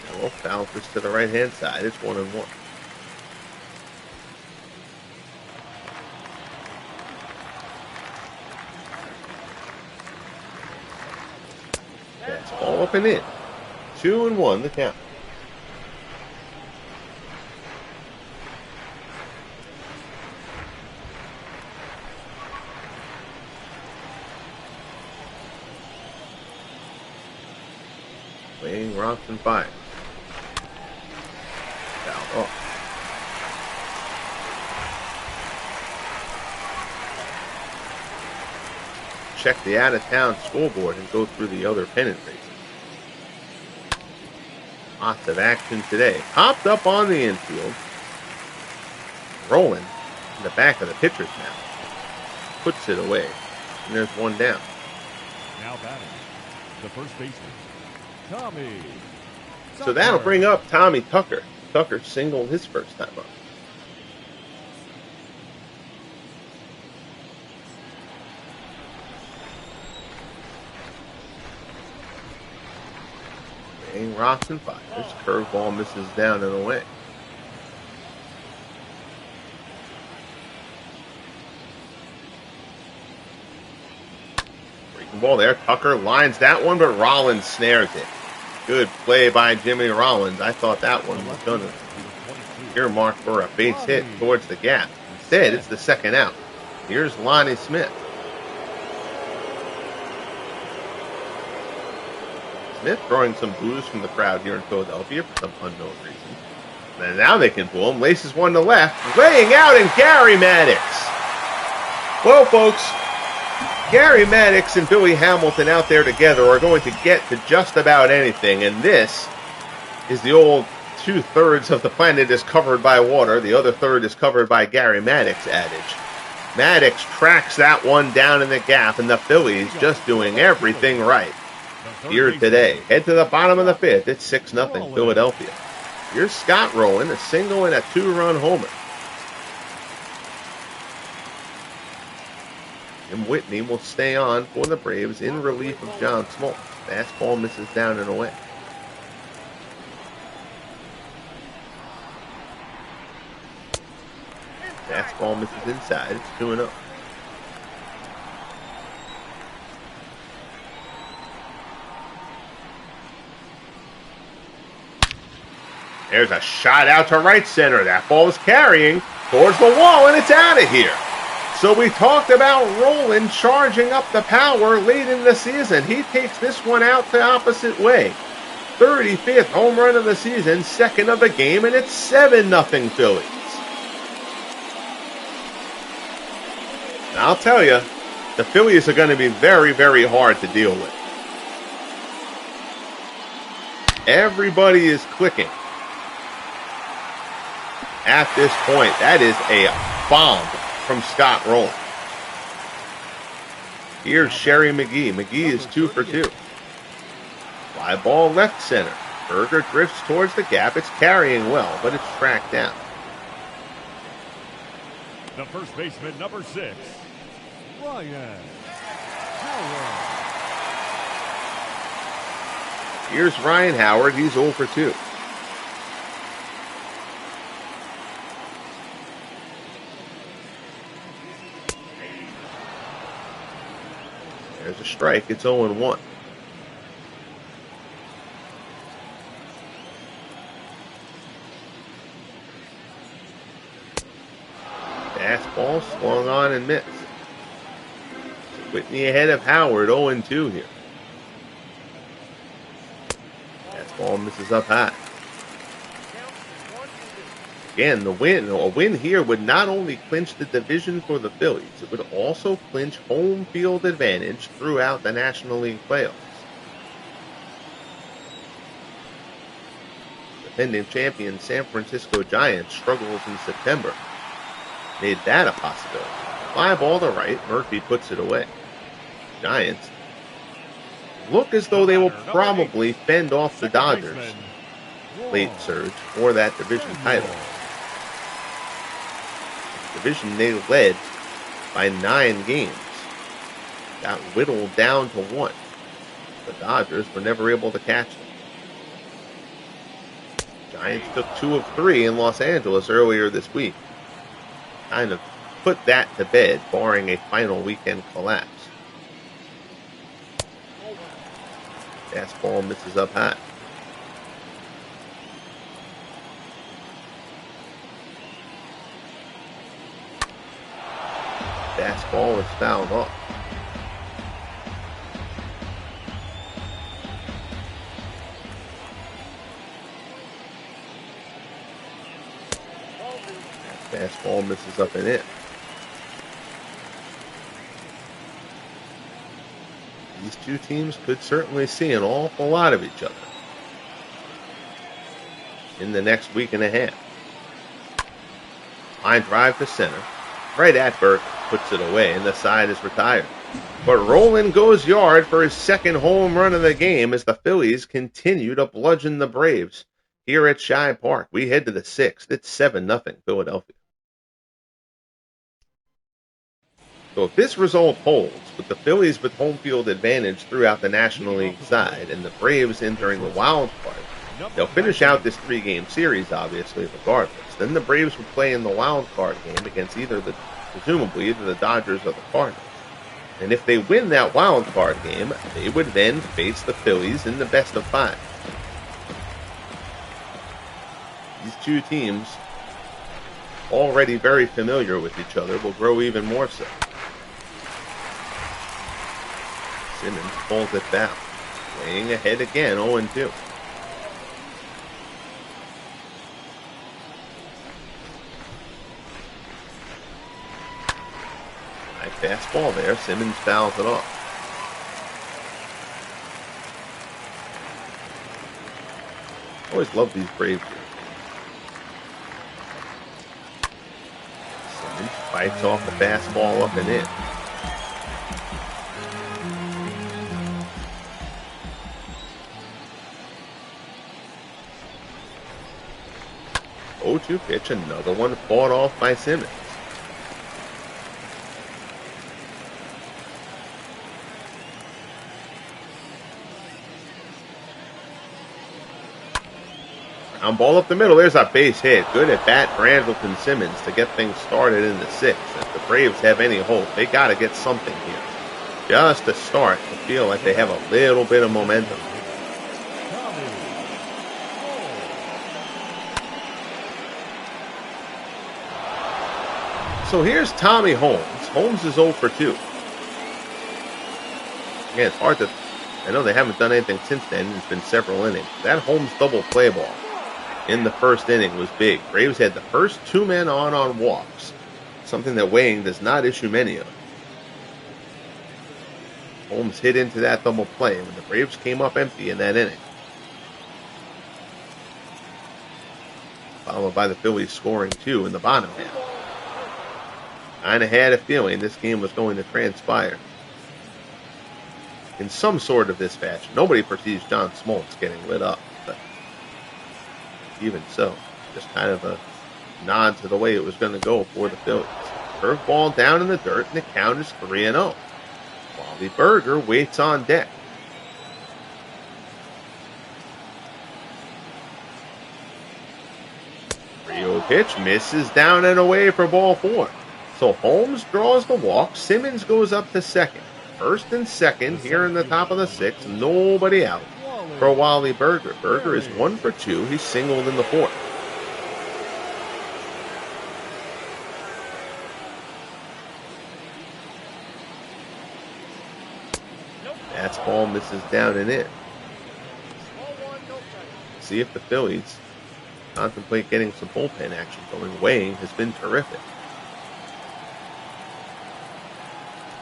Cuccinello fouls this to the right-hand side. It's 1-1. All up and in. 2-1 the count. Weyhing rocks and fires. Foul off. Check the out-of-town scoreboard and go through the other pennant races. Lots of action today. Popped up on the infield. Rolling in the back of the pitcher's mound. Puts it away. And there's one down. Now batting, the first baseman, Tommy. So that'll bring up Tommy Tucker. Tucker singled his first time up. Rocks and fires. Curveball misses down and away. Breaking ball there. Tucker lines that one, but Rollins snares it. Good play by Jimmy Rollins. I thought that one was going to earmark for a base hit towards the gap. Instead, it's the second out. Here's Lonnie Smith. Smith throwing some boos from the crowd here in Philadelphia for some unknown reason. And now they can boo him. Laces one to left. Laying out, and Gary Maddox. Well, folks, Gary Maddox and Billy Hamilton out there together are going to get to just about anything. And this is the old 2/3 of the planet is covered by water. The other third is covered by Gary Maddox adage. Maddox tracks that one down in the gap, and the Phillies just doing everything right here today. Head to the bottom of the fifth. It's 6-0 Philadelphia. Here's Scott rolling, a single and a 2-run homer. Jim Whitney will stay on for the Braves in relief of John Smoltz. Fastball misses down and away. Fastball misses inside. It's 2-0. There's a shot out to right center. That ball is carrying towards the wall, and it's out of here. So we talked about Rolen charging up the power late in the season. He takes this one out the opposite way. 35th home run of the season, second of the game, and it's 7-0 Phillies. I'll tell you, the Phillies are going to be very, very hard to deal with. Everybody is clicking. At this point, that is a bomb from Scott Rolen. Here's Sherry McGee. McGee is 2 for 2. Fly ball left center. Berger drifts towards the gap. It's carrying well, but it's tracked down. The first baseman, number 6, Ryan Howard. Here's Ryan Howard. He's 0 for 2. There's a strike. It's 0-1. Fastball swung on and missed. Whitney ahead of Howard, 0-2 here. Fastball misses up high. Again, a win here would not only clinch the division for the Phillies, it would also clinch home field advantage throughout the National League playoffs. Defending champion San Francisco Giants struggles in September. Made that a possibility. Fly ball to right, Murphy puts it away. Giants look as though they will probably fend off the Dodgers late surge for that division title. Division they led by 9 games. Got whittled down to 1. The Dodgers were never able to catch them. Giants took 2 of 3 in Los Angeles earlier this week. Kind of put that to bed, barring a final weekend collapse. Fastball misses up high. Fastball is fouled off. Fastball misses up and in. These two teams could certainly see an awful lot of each other in the next week and a half. Line drive to center. Right at Burke, puts it away, and the side is retired. But Rolen goes yard for his second home run of the game as the Phillies continue to bludgeon the Braves here at Shibe Park. We head to the 6th. It's 7-0 Philadelphia. So if this result holds, with the Phillies with home field advantage throughout the National League side and the Braves entering the wild card, they'll finish out this 3-game series, obviously, regardless. Then the Braves would play in the wild card game against presumably either the Dodgers or the Cardinals. And if they win that wild card game, they would then face the Phillies in the best of 5. These two teams, already very familiar with each other, will grow even more so. Simmons pulls it back. Weyhing ahead again, 0-2. High fastball there. Simmons fouls it off. Always love these Braves here. Simmons bites off the fastball up and in. 0-2 pitch, another one fought off by Simmons. Ground ball up the middle. There's a base hit. Good at bat for Andrelton Simmons to get things started in the sixth. If the Braves have any hope, they got to get something here. Just to start to feel like they have a little bit of momentum. So here's Tommy Holmes. Holmes is 0 for 2. Yeah, it's hard to... I know they haven't done anything since then. It's been several innings. That Holmes double play ball in the first inning was big. Braves had the first 2 men on walks, something that Weyhing does not issue many of. Holmes hit into that double play when the Braves came up empty in that inning. Followed by the Phillies scoring 2 in the bottom half. Kind of had a feeling this game was going to transpire in some sort of this fashion. Nobody perceives John Smoltz getting lit up, but even so, just kind of a nod to the way it was going to go for the Phillies. Curveball down in the dirt, and the count is 3-0. Wally Berger waits on deck. Rio pitch misses down and away for ball 4. So Holmes draws the walk. Simmons goes up to second. First and second here in the top of the 6th. Nobody out for Wally Berger. Berger is 1 for 2. He's singled in the 4th. Fastball misses down and in. See if the Phillies contemplate getting some bullpen action going. Weyhing has been terrific.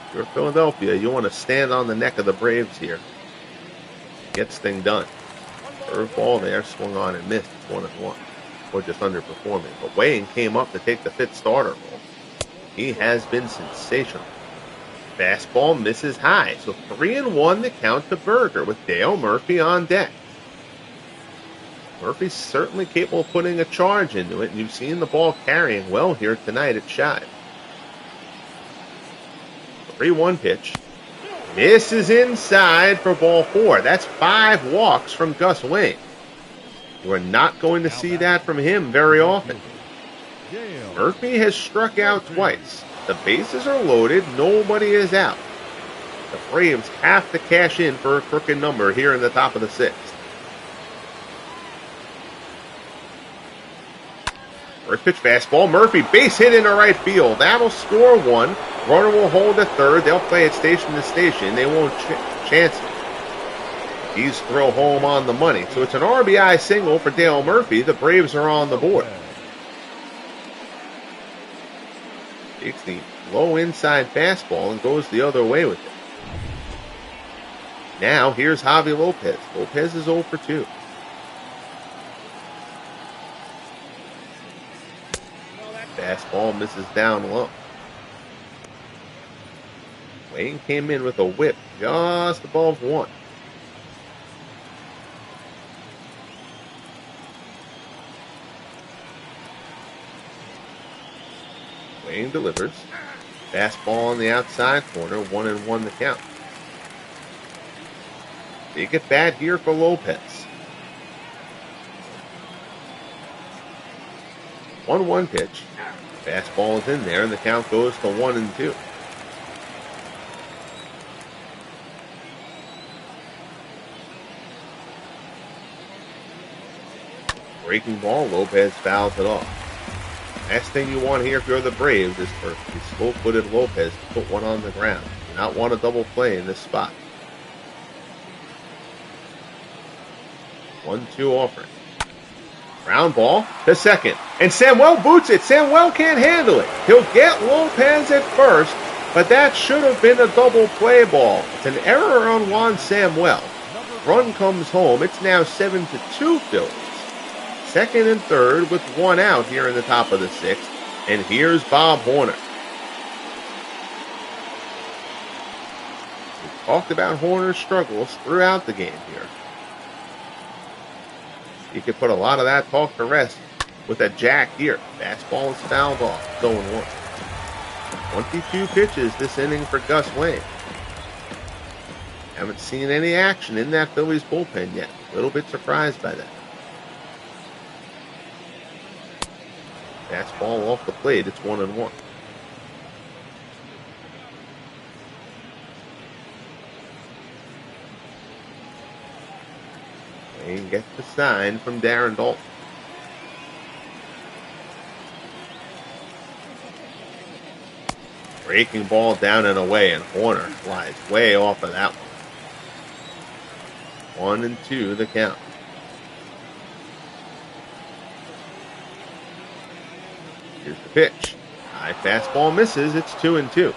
If you're Philadelphia, you want to stand on the neck of the Braves here. Gets thing done. Curveball there, swung on and missed. It's 1-1. Or just underperforming. But Weyhing came up to take the 5th starter role. He has been sensational. Fastball misses high. So 3-1 the count to Berger with Dale Murphy on deck. Murphy's certainly capable of putting a charge into it, and you've seen the ball carrying well here tonight at Shibe. 3-1 pitch. Misses inside for ball 4. That's 5 walks from Gus Weyhing. You are not going to see that from him very often. Murphy has struck out twice. The bases are loaded. Nobody is out. The Braves have to cash in for a crooked number here in the top of the 6th. First pitch fastball. Murphy base hit into right field. That'll score 1. Runner will hold at 3rd. They'll play it station to station. They won't chance it. He's throw home on the money. So it's an RBI single for Dale Murphy. The Braves are on the board. Takes the low inside fastball and goes the other way with it. Now here's Javi Lopez. Lopez is 0 for 2. Fastball misses down low. Weyhing came in with a whip just above 1. Weyhing delivers. Fastball on the outside corner, 1-1 the count. Big at bat here for Lopez. 1-1 pitch. Fastball is in there, and the count goes to 1-2. Breaking ball, Lopez fouls it off. Last thing you want here if you're the Braves is for the slow-footed Lopez to put one on the ground. You do not want a double play in this spot. 1-2 offering. Ground ball to second. And Samuel boots it. Samuel can't handle it. He'll get Lopez at first, but that should have been a double play ball. It's an error on Juan Samuel. Run comes home. It's now 7-2 Phillies. Second and third with one out here in the top of the sixth. And here's Bob Horner. We talked about Horner's struggles throughout the game here. You could put a lot of that talk to rest with a jack here. Fastball is fouled off. 0-1. 22 pitches this inning for Gus Weyhing. Haven't seen any action in that Phillies bullpen yet. A little bit surprised by that. Fastball off the plate. It's 1-1. And gets the sign from Darren Dalton. Breaking ball down and away, and Horner flies way off of that one. 1-2 the count. Here's the pitch. High fastball misses. It's 2-2.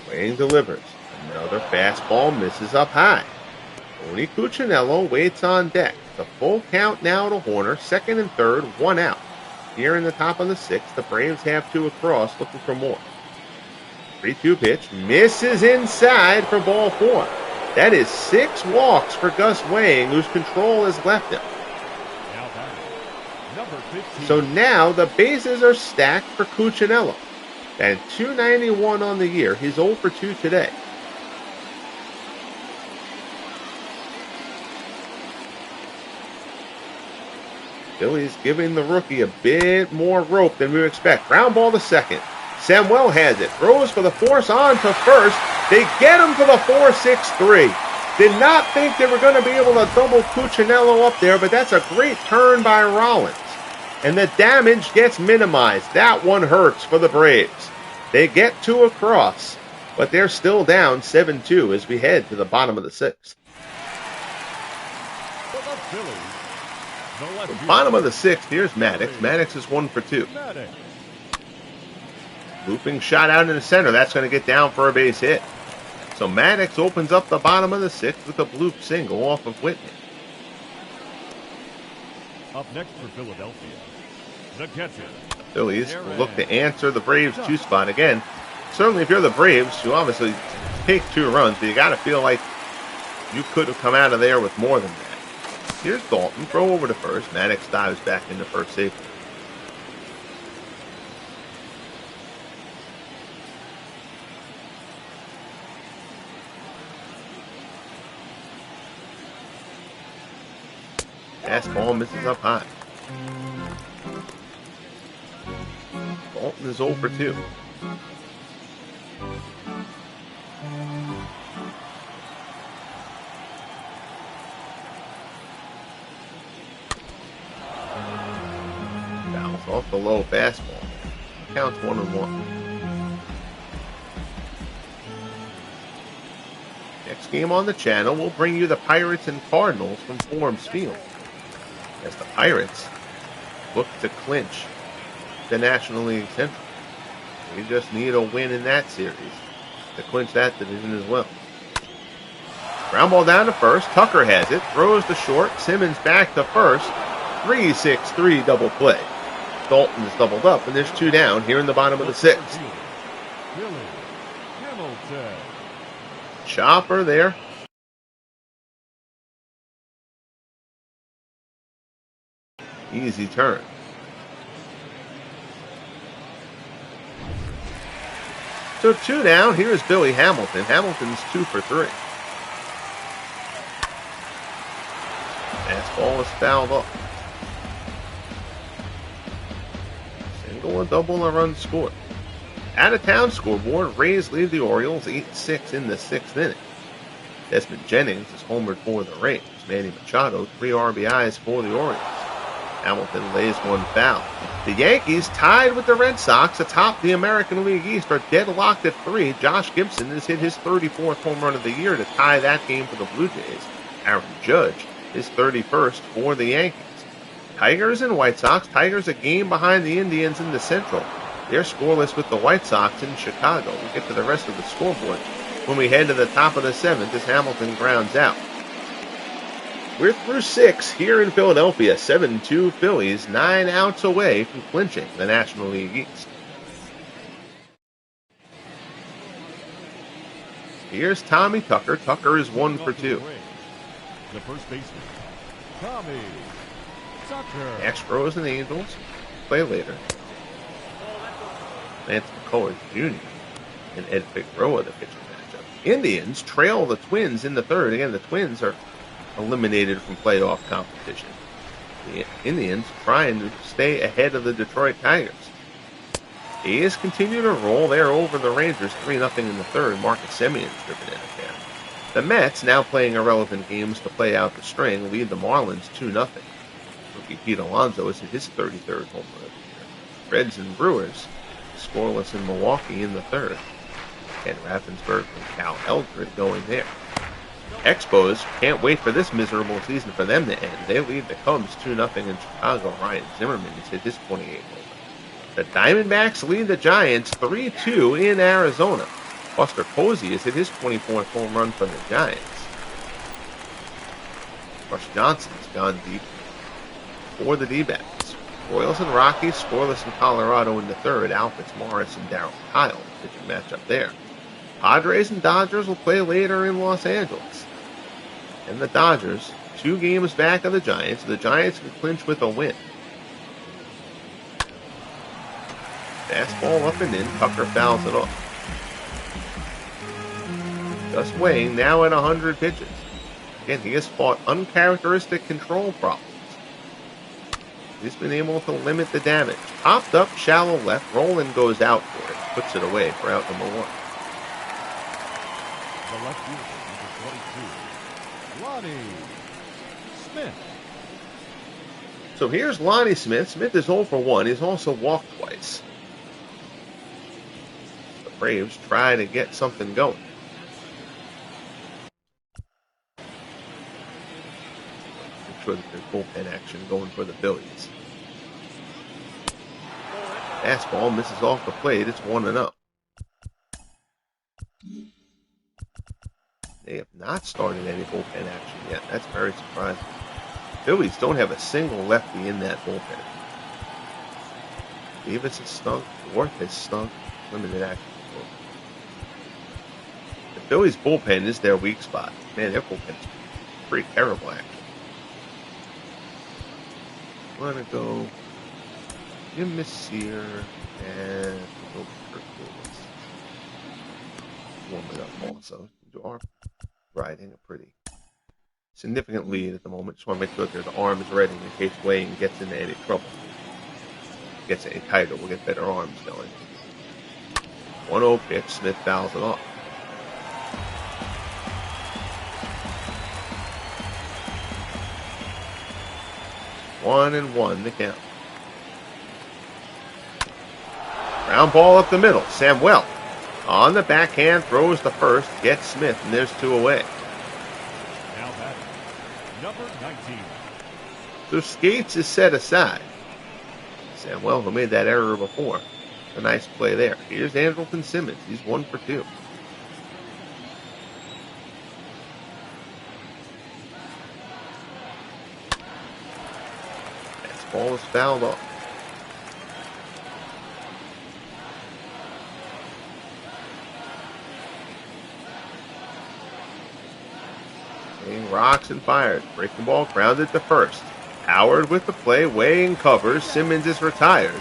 Weyhing delivers. Another fastball misses up high. Tony Cuccinello waits on deck. The full count now to Horner. Second and third, one out. Here in the top of the sixth, the Braves have two across, looking for more. 3-2 pitch. Misses inside for ball four. That is 6 walks for Gus Weyhing, whose control has left him. So now the bases are stacked for Cuccinello. And 291 on the year. He's 0 for 2 today. Phillies giving the rookie a bit more rope than we would expect. Ground ball to second. Samuel has it. Throws for the force on to first. They get him for the 4-6-3. Did not think they were going to be able to double Cuccinello up there, but that's a great turn by Rollins. And the damage gets minimized. That one hurts for the Braves. They get 2 across, but they're still down 7-2 as we head to the bottom of the sixth. The bottom of the sixth, here's Maddox. Maddox is 1 for 2. Looping shot out in the center. That's going to get down for a base hit. So Maddox opens up the bottom of the sixth with a bloop single off of Whitney. Up next for Philadelphia, the catcher. The Phillies will look to answer the Braves' 2 spot again. Certainly if you're the Braves, you obviously take 2 runs, but you got to feel like you could have come out of there with more than that. Here's Dalton. Throw over to first. Maddox dives back into first safety. Fastball misses up high. Dalton is 0 for 2. Bounce off the low fastball. Counts 1-1. Next game on the channel, we'll bring you the Pirates and Cardinals from Forbes Field, as the Pirates look to clinch the National League Central. We just need a win in that series to clinch that division as well. Ground ball down to first. Tucker has it. Throws to short. Simmons back to first. 3-6-3 double play. Dalton is doubled up, and there's 2 down here in the bottom of the sixth. Chopper there. Easy turn. So 2 down. Here's Billy Hamilton. Hamilton's 2 for 3. Fastball is fouled up. Single, a double, a run scored. Out of town scoreboard, Rays lead the Orioles 8-6 in the 6th inning. Desmond Jennings is homered for the Rays. Manny Machado, 3 RBIs for the Orioles. Hamilton lays one foul. The Yankees, tied with the Red Sox atop the American League East, are deadlocked at 3. Josh Gibson has hit his 34th home run of the year to tie that game for the Blue Jays. Aaron Judge, his 31st for the Yankees. Tigers and White Sox. Tigers a game behind the Indians in the Central. They're scoreless with the White Sox in Chicago. We'll get to the rest of the scoreboard when we head to the top of the 7th as Hamilton grounds out. We're through 6 here in Philadelphia. 7-2 Phillies, 9 outs away from clinching the National League East. Here's Tommy Tucker. Tucker is 1 for 2. The first baseman, Tommy Tucker. Astros and Angels play later. Lance McCullers Jr. and Ed Figueroa, the pitching matchup. Indians trail the Twins in the 3rd. Again, the Twins are eliminated from playoff competition. The Indians trying to stay ahead of the Detroit Tigers. A's continue to roll. They're over the Rangers 3-0 in the 3rd. Marcus Semion's driven in again. The Mets, now playing irrelevant games to play out the string, lead the Marlins 2-0. Rookie Pete Alonso is at his 33rd home run of the year. Reds and Brewers scoreless in Milwaukee in the 3rd. Ken Raffensberg and Cal Eldred going there. Expos can't wait for this miserable season for them to end. They lead the Cubs 2-0 in Chicago. Ryan Zimmerman has hit his 28th home run. The Diamondbacks lead the Giants 3-2 in Arizona. Buster Posey has hit his 24th home run for the Giants. Rush Johnson's gone deep for the D-backs. Royals and Rockies scoreless in Colorado in the 3rd. Alfitz Morris and Darryl Kyle, pitching matchup there. Padres and Dodgers will play later in Los Angeles. And the Dodgers, 2 games back of the Giants. The Giants can clinch with a win. Fastball up and in. Tucker fouls it off. Gus Weyhing now at 100 pitches. Again, he has fought uncharacteristic control problems. He's been able to limit the damage. Popped up, shallow left. Roland goes out for it. Puts it away for out number 1. The left fielder, number 22, Lonnie Smith. So here's Lonnie Smith. Smith is 0 for 1. He's also walked twice. The Braves try to get something going. Make sure that there's bullpen action going for the Phillies. Fastball misses off the plate. It's 1-0. They have not started any bullpen action yet. That's very surprising. Phillies don't have a single lefty in that bullpen. Davis has stunk. Worth has stunk. Limited action. The Phillies' bullpen is their weak spot. Man, their bullpen's pretty terrible, actually. I'm going to go Jim Messier and go Kirk Lewis. Warm it up also. You are riding a pretty significant lead at the moment. Just want to make sure that their arms ready in case Wayne gets into any trouble. Gets any tighter, we'll get better arms going. 1-0 pitch, Smith fouls it off. One and one, the count. Ground ball up the middle. Samuel on the backhand, throws the first, gets Smith, and there's 2 away. Now batting, number 19. So Skates is set aside. Samuel, who made that error before. A nice play there. Here's Andrelton Simmons. He's 1 for 2. Ball is fouled off. Rocks and fires. Breaking ball grounded to first. Howard with the play. Weyhing covers. Simmons is retired.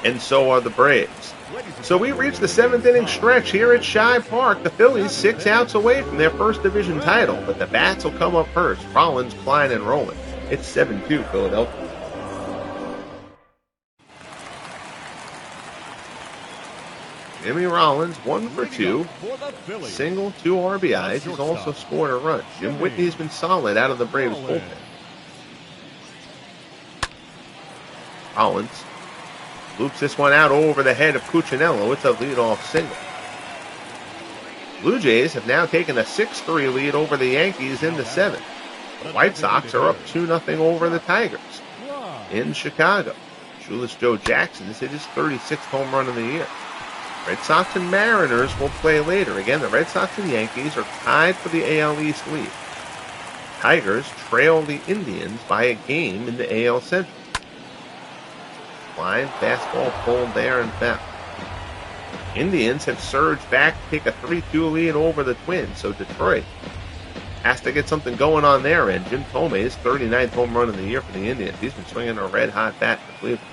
And so are the Braves. So we reach the 7th inning stretch here at Shibe Park. The Phillies 6 outs away from their first division title. But the bats will come up first. Rollins, Klein, and Rowland. It's 7-2 Philadelphia. Jimmy Rollins, 1 for 2. Single, 2 RBIs. He's also scored a run. Jim Whitney's been solid out of the Braves bullpen. Rollins loops this one out over the head of Cuccinello. It's a leadoff single. Blue Jays have now taken a 6-3 lead over the Yankees in the 7th. The White Sox are up 2-0 over the Tigers in Chicago. Shoeless Joe Jackson's hit his 36th home run of the year. Red Sox and Mariners will play later. Again, the Red Sox and Yankees are tied for the AL East lead. Tigers trail the Indians by a game in the AL Central. Line fastball pulled there and foul. Indians have surged back to take a 3-2 lead over the Twins, so Detroit has to get something going on their end. Jim Thome's 39th home run of the year for the Indians. He's been swinging a red-hot bat for Cleveland.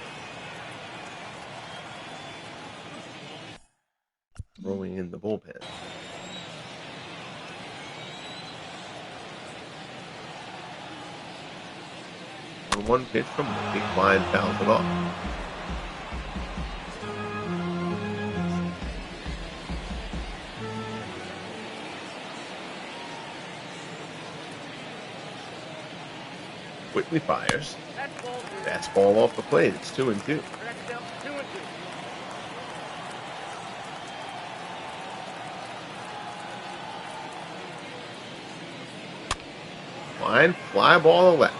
Rolling in the bullpen. One pitch from Whitney. Klein fouls it off. Whitney fires. Fastball off the plate. It's 2-2. Line, fly ball to left.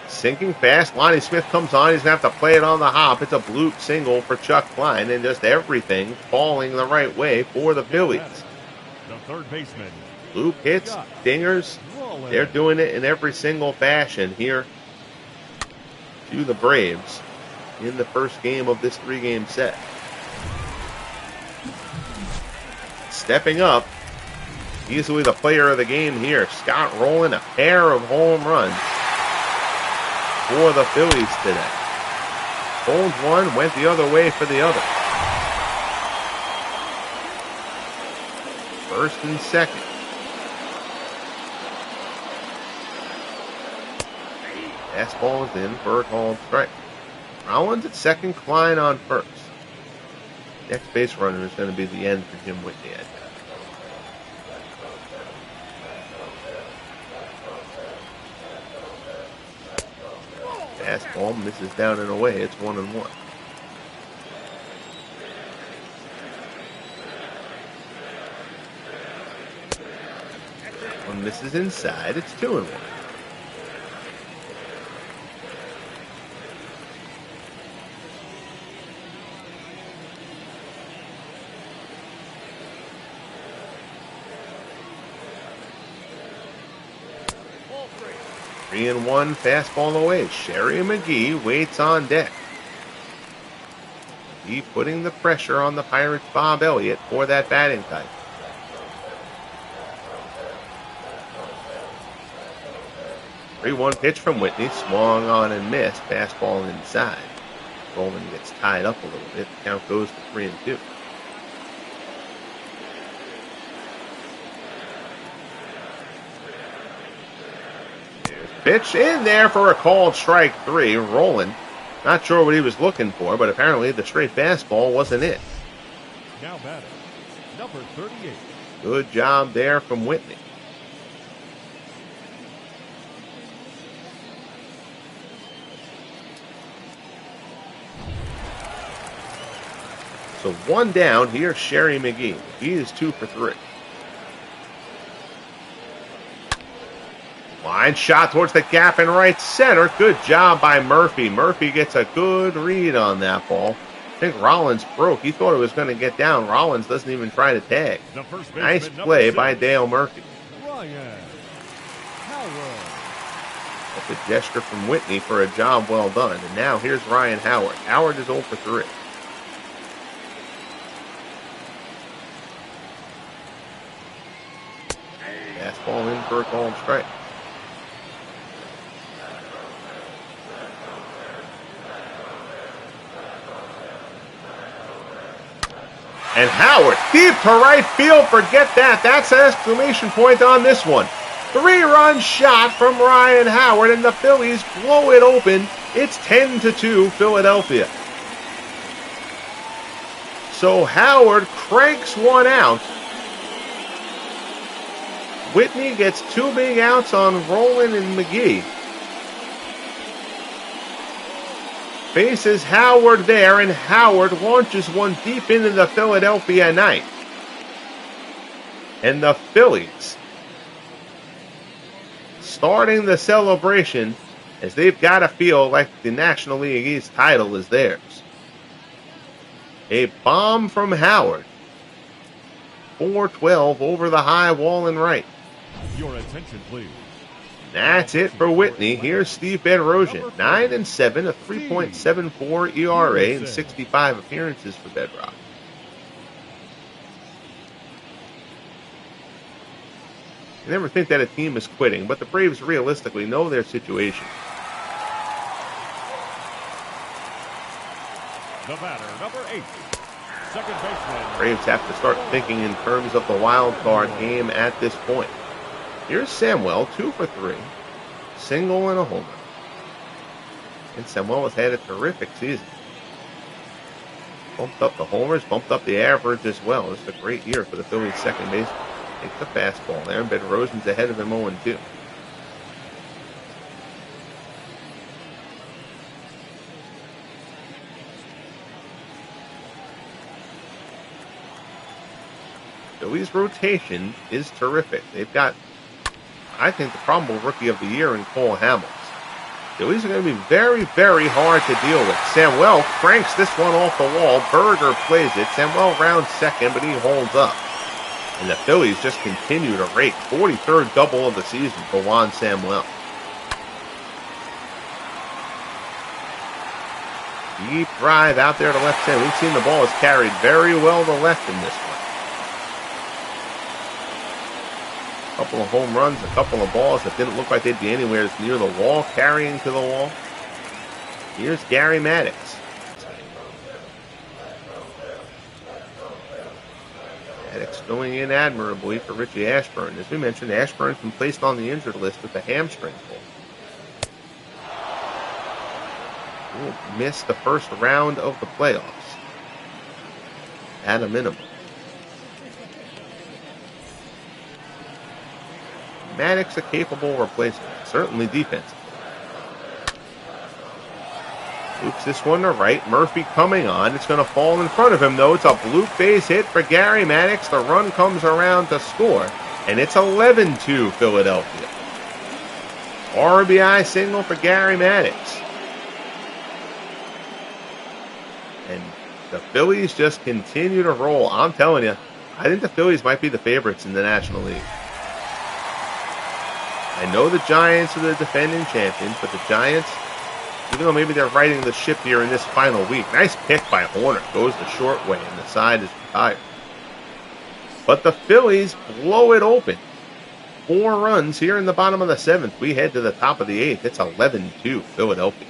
Sinking fast. Lonnie Smith comes on. He's going to have to play it on the hop. It's a bloop single for Chuck Klein, and just everything falling the right way for the Phillies. The third baseman. Bloop hits, dingers. They're doing it in every single fashion here to the Braves in the first game of this 3-game set. Stepping up, easily the player of the game here, Scott Rowland, a pair of home runs for the Phillies today. Pulled one, went the other way for the other. First and second. Fastball is in for a called strike. Rollins at second, Klein on first. Next base runner is going to be the end for Jim Whitney, I think. Fastball misses down and away. It's 1-1. One misses inside. It's 2-1. Three and one, fastball away. Sherry McGee waits on deck. He putting the pressure on the Pirates' Bob Elliott for that batting title. Three-one pitch from Whitney, swung on and missed. Fastball inside. Roman gets tied up a little bit. The count goes to 3-2. Pitch in there for a called strike 3. Roland, not sure what he was looking for, but apparently the straight fastball wasn't it. Now batting, number 38. Good job there from Whitney. So one down. Here's Sherry McGee. He is 2 for 3. Line shot towards the gap in right center. Good job by Murphy. Murphy gets a good read on that ball. I think Rollins broke. He thought it was going to get down. Rollins doesn't even try to tag. Nice play by Dale Murphy. Ryan Howard. That's a gesture from Whitney for a job well done. And now here's Ryan Howard. Howard is 0 for 3. Fastball in for a called strike. And Howard, deep to right field, forget that. That's an exclamation point on this one. 3-run shot from Ryan Howard, and the Phillies blow it open. It's 10-2 Philadelphia. So Howard cranks one out. Whitney gets 2 big outs on Rowland and McGee. faces Howard there, and Howard launches one deep into the Philadelphia night. And the Phillies starting the celebration as they've got to feel like the National League East title is theirs. A bomb from Howard. 412 over the high wall and right. Your attention, please. That's it for Whitney. Here's Steve Bedrosian. 9-7, a 3.74 ERA, and 65 appearances for Bedrock. You never think that a team is quitting, but the Braves realistically know their situation. The batter, number 8, second baseman. Braves have to start thinking in terms of the wild card game at this point. Here's Samuel, 2 for 3. Single and a homer. And Samuel has had a terrific season. Bumped up the homers, bumped up the average as well. It's a great year for the Phillies second baseman. Takes the fastball there, and Bedrosian's ahead of him 0-2. Phillies' rotation is terrific. They've got, I think, the probable rookie of the year in Cole Hamels. Phillies are going to be very, very hard to deal with. Samuel cranks this one off the wall. Berger plays it. Samuel rounds second, but he holds up. And the Phillies just continue to rake. 43rd double of the season for Juan Samuel. Deep drive out there to left center. We've seen the ball is carried very well to left in this one. A couple of home runs, a couple of balls that didn't look like they'd be anywhere near the wall, carrying to the wall. Here's Gary Maddox. Maddox going in admirably for Richie Ashburn. As we mentioned, Ashburn's been placed on the injured list with a hamstring pull. He will miss the first round of the playoffs at a minimum. Maddox a capable replacement, certainly defensively. Loops this one to right. Murphy coming on. It's going to fall in front of him, though. It's a bloop base hit for Gary Maddox. The run comes around to score, and it's 11-2 Philadelphia. RBI single for Gary Maddox. And the Phillies just continue to roll. I'm telling you, I think the Phillies might be the favorites in the National League. I know the Giants are the defending champions, but the Giants, even though maybe they're riding the ship here in this final week, nice pick by Horner. Goes the short way, and the side is retired. But the Phillies blow it open. 4 runs here in the bottom of the 7th. We head to the top of the 8th. It's 11-2 Philadelphia.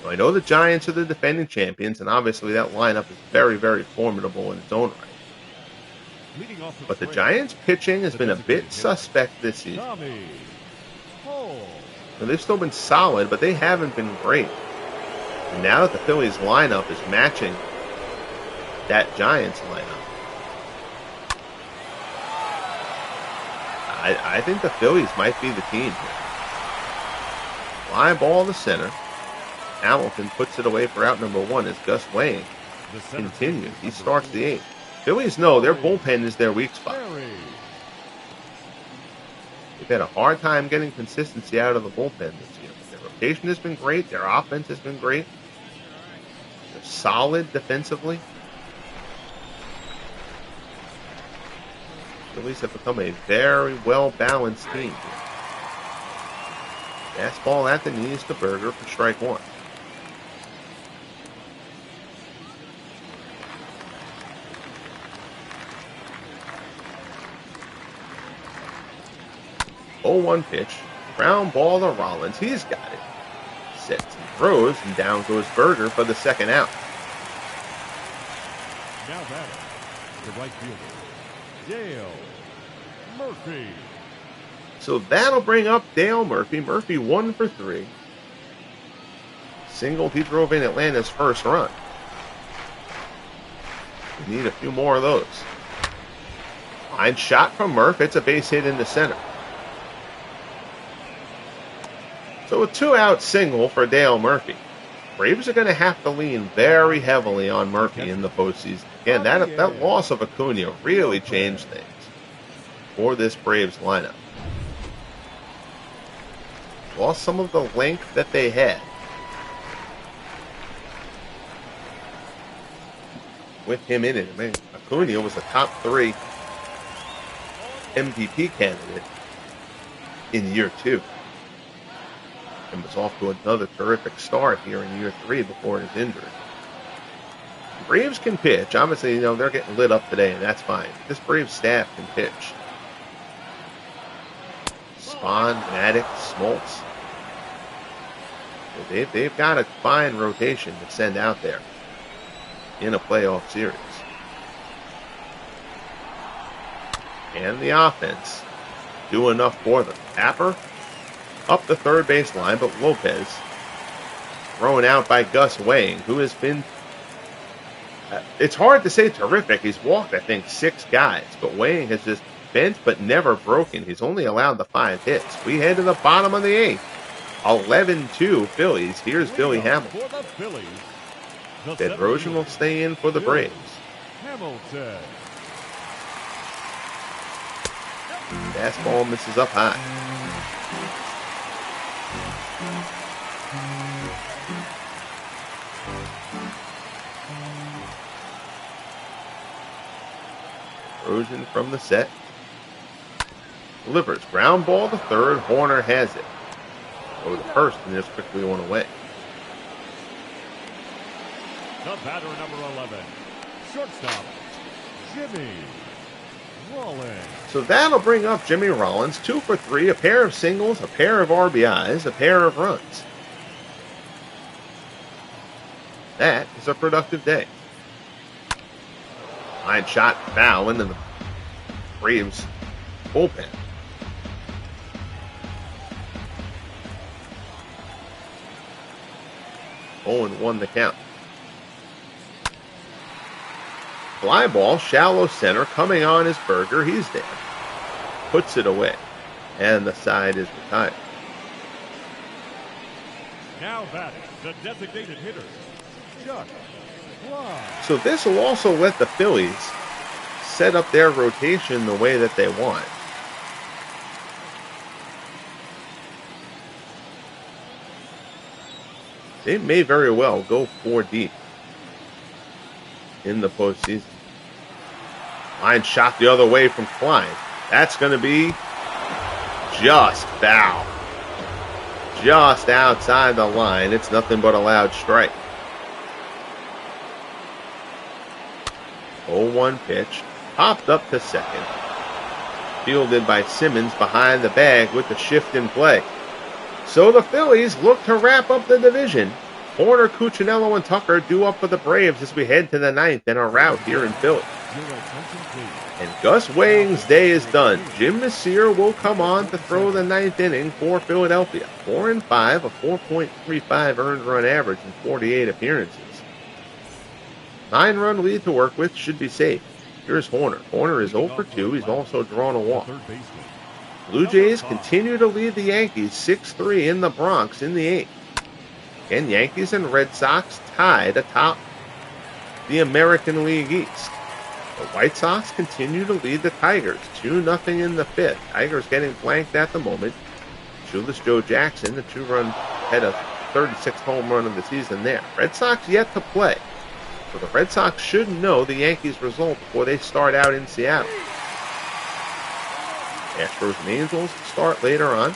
So I know the Giants are the defending champions, and obviously that lineup is very, very formidable in its own right. But the Giants' pitching has been a bit suspect this season. Now, they've still been solid, but they haven't been great. And now that the Phillies lineup is matching that Giants lineup, I think the Phillies might be the team here. Fly ball to center. Hamilton puts it away for out number 1 as Gus Weyhing continues. He starts the 8th. Phillies know their bullpen is their weak spot. They've had a hard time getting consistency out of the bullpen this year. Their rotation has been great. Their offense has been great. They're solid defensively. Phillies have become a very well-balanced team here. Fastball at the knees to Berger for strike 1. Oh, 1 pitch. Ground ball to Rollins. He's got it. Sets and throws, and down goes Berger for the second out. Now batter, the right fielder, Dale Murphy. So that'll bring up Dale Murphy. Murphy 1 for 3. Singled, he drove in Atlanta's first run. We need a few more of those. Line shot from Murph. It's a base hit into center. So a 2-out single for Dale Murphy. Braves are going to have to lean very heavily on Murphy in the postseason. Again, that loss of Acuna really changed things for this Braves lineup. Lost some of the length that they had with him in it. I mean, Acuna was a top 3 MVP candidate in year 2. And was off to another terrific start here in year 3 before his injury. Braves can pitch. Obviously, they're getting lit up today, and that's fine. This Braves staff can pitch. Spahn, Maddox, Smoltz. They've got a fine rotation to send out there in a playoff series. And the offense do enough for them. Tapper up the third base line, but Lopez thrown out by Gus Weyhing, who has been, it's hard to say terrific. He's walked, I think, 6 guys, but Weyhing has just bent but never broken. He's only allowed the 5 hits. We head to the bottom of the 8th. 11-2 Phillies. Here's Billy Hamilton. Bedrosian will stay in for the Braves. Hamilton. Fastball misses up high. Bedrosian from the set. Delivers. Ground ball to third. Horner has it. Over the first and just quickly one away. The batter, number 11, shortstop, Jimmy Rollins. So that'll bring up Jimmy Rollins, 2 for 3, a pair of singles, a pair of RBIs, a pair of runs. That is a productive day. Line shot foul into the Braves bullpen. 0-1 the count. Fly ball, shallow center, coming on is Berger. He's there. Puts it away. And the side is retired. Now batting, the designated hitter, Chuck Clark. So this will also let the Phillies set up their rotation the way that they want. They may very well go 4 deep in the postseason. Line shot the other way from Klein. That's going to be just foul. Just outside the line. It's nothing but a loud strike. 0-1 pitch. Popped up to second. Fielded by Simmons behind the bag with the shift in play. So the Phillies look to wrap up the division. Horner, Cuccinello, and Tucker due up for the Braves as we head to the 9th in our route here in Philly. And Gus Weyhing's day is done. Jim Messier will come on to throw the 9th inning for Philadelphia. 4-5, a 4.35 earned run average in 48 appearances. 9-run lead to work with, should be safe. Here's Horner. Horner is 0 for 2. He's also drawn a walk. Blue Jays continue to lead the Yankees 6-3 in the Bronx in the 8th. And Yankees and Red Sox tied atop the American League East. The White Sox continue to lead the Tigers 2-0 in the 5th. Tigers getting flanked at the moment. Shoeless Joe Jackson, the 2-run, had a 36th home run of the season there. Red Sox yet to play. So the Red Sox should know the Yankees' result before they start out in Seattle. Astros and Angels start later on.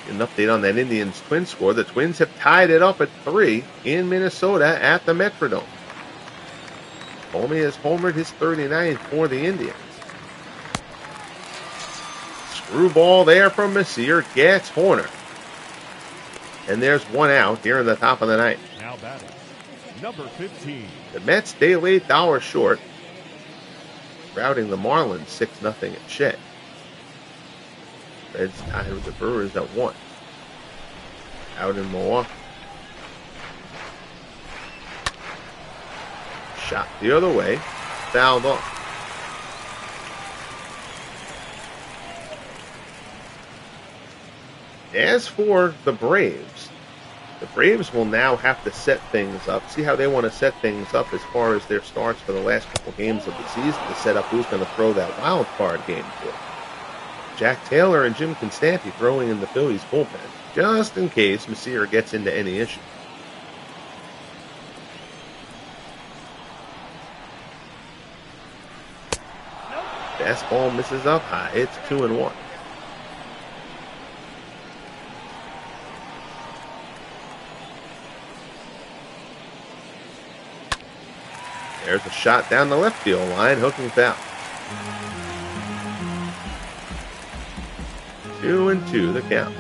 An update on that Indians Twins score. The Twins have tied it up at 3 in Minnesota at the Metrodome. Comey has homered his 39th for the Indians. Screwball there from Messier gets Horner. And there's 1 out here in the top of the 9th. Now batting, number 15. The Mets stay $8 short, routing the Marlins 6-0 at Shea. Reds tied with the Brewers at 1. Out in Milwaukee. Shot the other way, fouled off. As for the Braves will now have to set things up, see how they want to set things up as far as their starts for the last couple games of the season to set up who's going to throw that wild card game for. Jack Taylor and Jim Constanti throwing in the Phillies bullpen, just in case Messier gets into any issue. Fastball misses up high. It's 2-1. There's a shot down the left field line, hooking foul. 2-2 the count.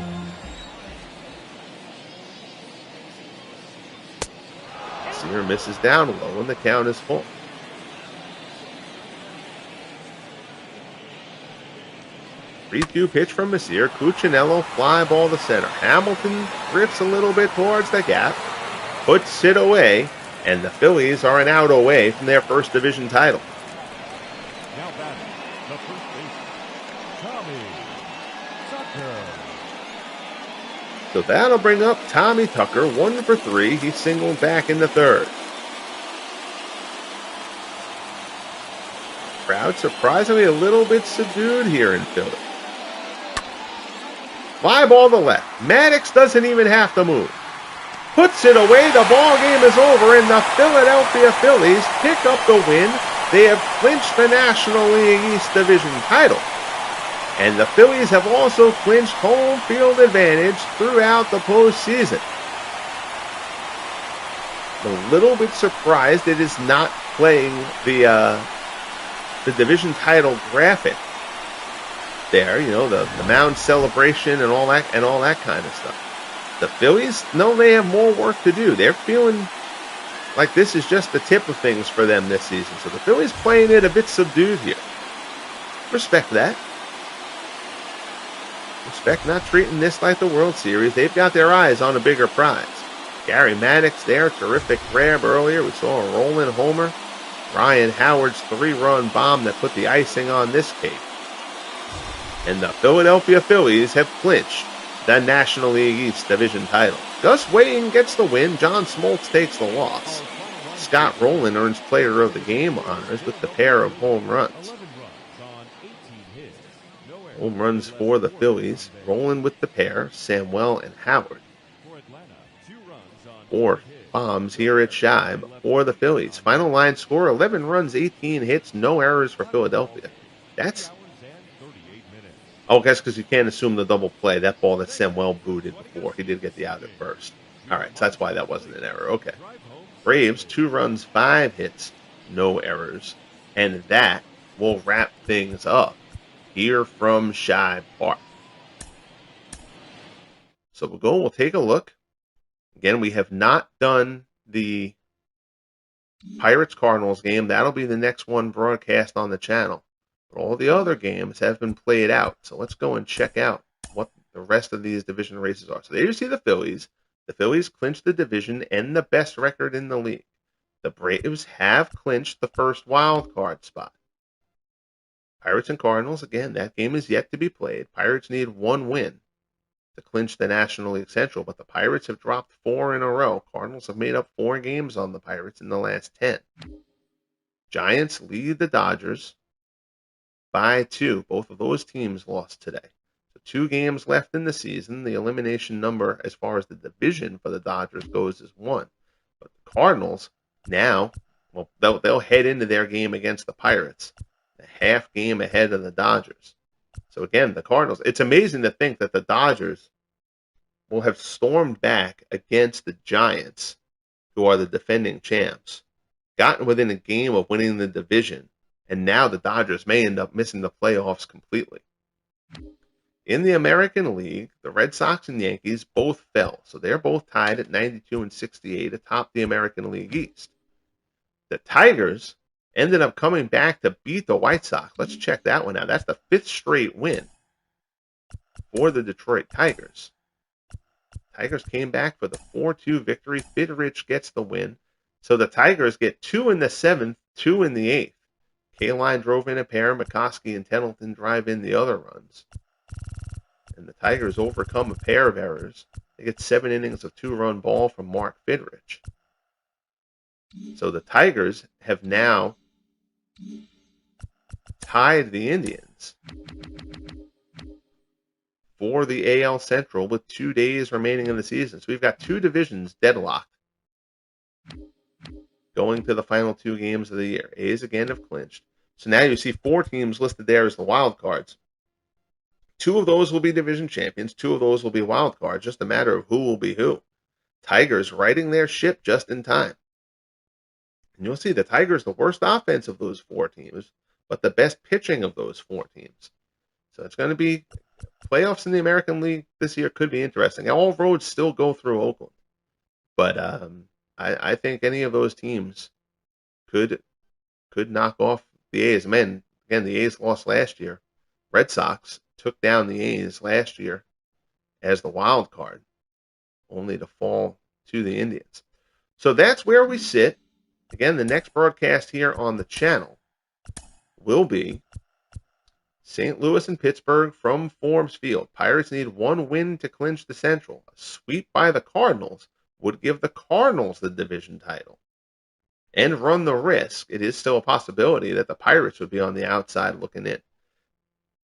Sear misses down low, and the count is full. Three-two pitch from Messier. Cuccinello, fly ball to center. Hamilton drifts a little bit towards the gap, puts it away, and the Phillies are an out away from their first division title. Now batting, the first baseman, Tommy Tucker. So that'll bring up Tommy Tucker, 1 for 3. He singled back in the third. Crowd surprisingly a little bit subdued here in Philly. Fly ball to left. Maddox doesn't even have to move. Puts it away. The ball game is over, and the Philadelphia Phillies pick up the win. They have clinched the National League East Division title. And the Phillies have also clinched home field advantage throughout the postseason. I'm a little bit surprised it is not playing the division title graphic there, the mound celebration and all that kind of stuff. The Phillies know they have more work to do. They're feeling like this is just the tip of things for them this season. So the Phillies playing it a bit subdued here. Respect that. Respect not treating this like the World Series. They've got their eyes on a bigger prize. Gary Maddox there, terrific grab earlier. We saw a rolling homer. Ryan Howard's 3-run bomb that put the icing on this cake. And the Philadelphia Phillies have clinched the National League East Division title. Gus Weyhing gets the win. John Smoltz takes the loss. Scott Rowland earns Player of the Game honors with the pair of home runs. Home runs for the Phillies. Rowland with the pair, Samuel and Howard. 4 bombs here at Shibe for the Phillies. Final line score, 11 runs, 18 hits, no errors for Philadelphia. That's... Oh, I guess because you can't assume the double play. That ball that Samuel booted before. He did get the out at first. All right, so that's why that wasn't an error. Okay. Braves, 2 runs, 5 hits, no errors. And that will wrap things up here from Shibe Park. So we'll take a look. Again, we have not done the Pirates-Cardinals game. That'll be the next one broadcast on the channel. But all the other games have been played out. So let's go and check out what the rest of these division races are. So there you see the Phillies. The Phillies clinched the division and the best record in the league. The Braves have clinched the first wild card spot. Pirates and Cardinals, again, that game is yet to be played. Pirates need 1 win to clinch the National League Central, but the Pirates have dropped 4 in a row. Cardinals have made up 4 games on the Pirates in the last 10. Giants lead the Dodgers by 2. Both of those teams lost today. So 2 games left in the season. The elimination number as far as the division for the Dodgers goes is 1. But the Cardinals now, they'll head into their game against the Pirates a half game ahead of the Dodgers. So again, the Cardinals, it's amazing to think that the Dodgers will have stormed back against the Giants, who are the defending champs, gotten within a game of winning the division, and now the Dodgers may end up missing the playoffs completely. In the American League, the Red Sox and Yankees both fell, so they're both tied at 92 and 68 atop the American League East. The Tigers ended up coming back to beat the White Sox. Let's check that one out. That's the 5th straight win for the Detroit Tigers. Tigers came back for the 4-2 victory. Fidrich gets the win. So the Tigers get 2 in the 7th, 2 in the 8th. Kaline drove in a pair. McCoskey and Pendleton drive in the other runs. And the Tigers overcome a pair of errors. They get 7 innings of 2-run ball from Mark Fidrich. So the Tigers have now tied the Indians for the AL Central with 2 days remaining in the season. So we've got 2 divisions deadlocked going to the final 2 games of the year. A's again have clinched. So now you see 4 teams listed there as the wild cards. 2 of those will be division champions. 2 of those will be wild cards. Just a matter of who will be who. Tigers righting their ship just in time. And you'll see the Tigers the worst offense of those 4 teams, but the best pitching of those 4 teams. So it's going to be playoffs in the American League this year could be interesting. All roads still go through Oakland. But I think any of those teams could knock off the A's. Man, again, the A's lost last year. Red Sox took down the A's last year as the wild card, only to fall to the Indians. So that's where we sit. Again, the next broadcast here on the channel will be St. Louis and Pittsburgh from Forbes Field. Pirates need 1 win to clinch the Central. A sweep by the Cardinals would give the Cardinals the division title and run the risk. It is still a possibility that the Pirates would be on the outside looking in.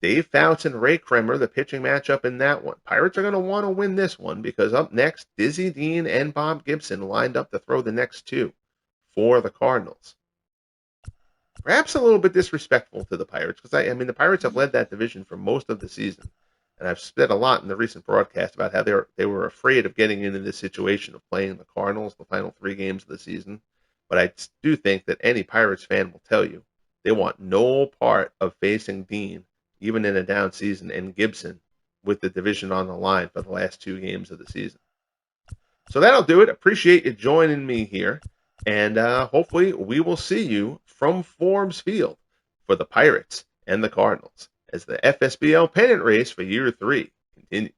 Dave Fouts and Ray Kremer, the pitching matchup in that one. Pirates are going to want to win this one because up next, Dizzy Dean and Bob Gibson lined up to throw the next 2 for the Cardinals. Perhaps a little bit disrespectful to the Pirates because, I mean, the Pirates have led that division for most of the season. And I've said a lot in the recent broadcast about how they were afraid of getting into this situation of playing the Cardinals the final 3 games of the season. But I do think that any Pirates fan will tell you they want no part of facing Dean, even in a down season, and Gibson with the division on the line for the last 2 games of the season. So that'll do it. Appreciate you joining me here. And hopefully we will see you from Forbes Field for the Pirates and the Cardinals as the FSBL pennant race for year 3 continues.